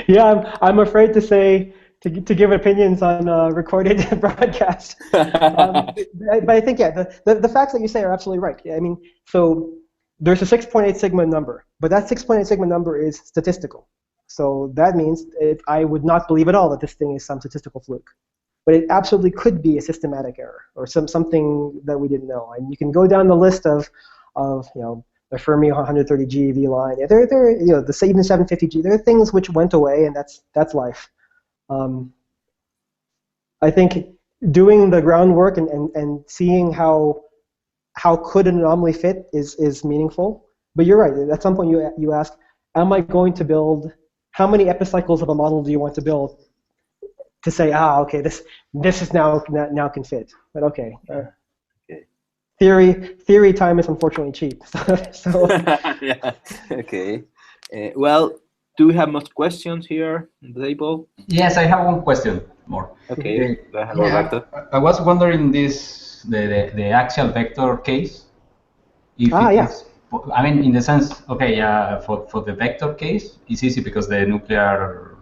Yeah, I'm afraid to say, to give opinions on a recorded broadcast. But I think, yeah, the facts that you say are absolutely right. I mean, so there's a 6.8 sigma number, but that 6.8 sigma number is statistical. So that means I would not believe at all that this thing is some statistical fluke. But it absolutely could be a systematic error or something that we didn't know. And you can go down the list of the Fermi 130 GeV line. There, the even 750 G. There are things which went away, and that's life. I think doing the groundwork and seeing how could an anomaly fit is meaningful. But you're right. At some point, you ask, am I going to build? How many epicycles of a model do you want to build to say, okay, this is now can fit? But okay. Theory time is unfortunately cheap. So
yeah. Okay. Well, do we have more questions here on the table?
Yes, I have one question more.
Okay. Go ahead,
Yeah,
Roberto.
I was wondering the axial vector case. If
yes.
I mean, in the sense, okay, for the vector case, it's easy because the nuclear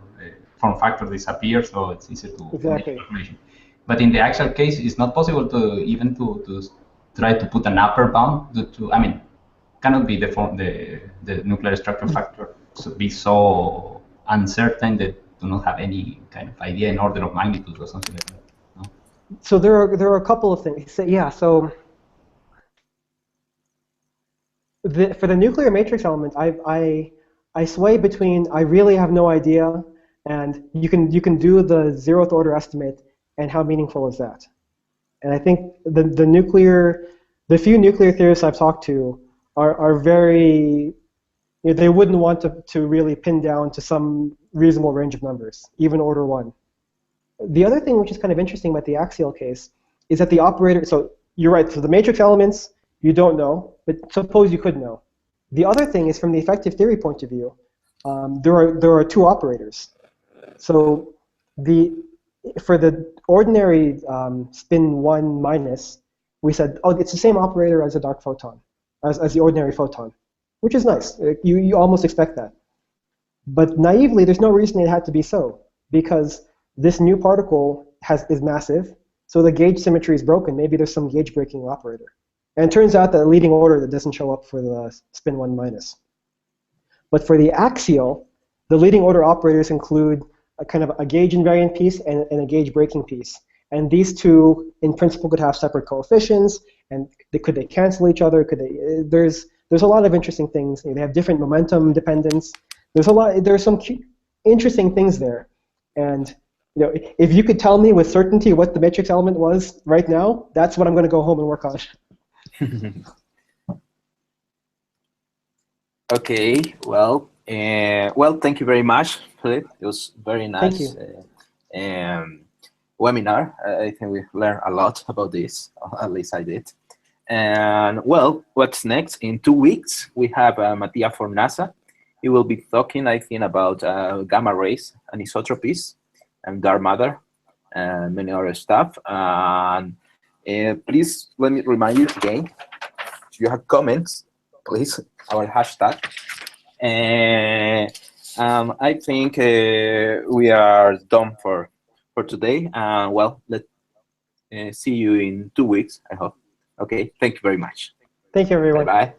form factor disappears, so it's easier to make information. But in the actual case, it's not possible to even to try to put an upper bound I mean, cannot be the nuclear structure factor to be so uncertain that do not have any kind of idea in order of magnitude or something like that. No?
So there are a couple of things. So for the nuclear matrix element, I sway between I really have no idea, and you can do the 0th order estimate, and how meaningful is that? And I think the few nuclear theorists I've talked to are very, they wouldn't want to really pin down to some reasonable range of numbers, even order 1. The other thing which is kind of interesting about the axial case is that the operator, so you're right, so the matrix elements, you don't know, but suppose you could know. The other thing is from the effective theory point of view, there are 2 operators. So for the ordinary spin 1 minus, we said, it's the same operator as a dark photon, as the ordinary photon, which is nice. You almost expect that. But naively, there's no reason it had to be so, because this new particle is massive, so the gauge symmetry is broken. Maybe there's some gauge breaking operator. And it turns out that a leading order that doesn't show up for the spin 1 minus. But for the axial, the leading order operators include a kind of a gauge invariant piece and a gauge breaking piece. And these 2, in principle, could have separate coefficients, and could they cancel each other? There's a lot of interesting things. They have different momentum dependence. There's some interesting things there. And if you could tell me with certainty what the matrix element was right now, that's what I'm going to go home and work on.
Okay. Well, thank you very much, Philip. It was very nice webinar. I think we learned a lot about this, or at least I did. And well, what's next? In 2 weeks, we have Mattia from NASA. He will be talking, I think, about gamma rays, anisotropies, and dark matter, and many other stuff. And please let me remind you again, if you have comments, please, our hashtag. I think we are done for today. Well, let's see you in 2 weeks, I hope. Okay, thank you very much.
Thank you, everyone.
Bye-bye.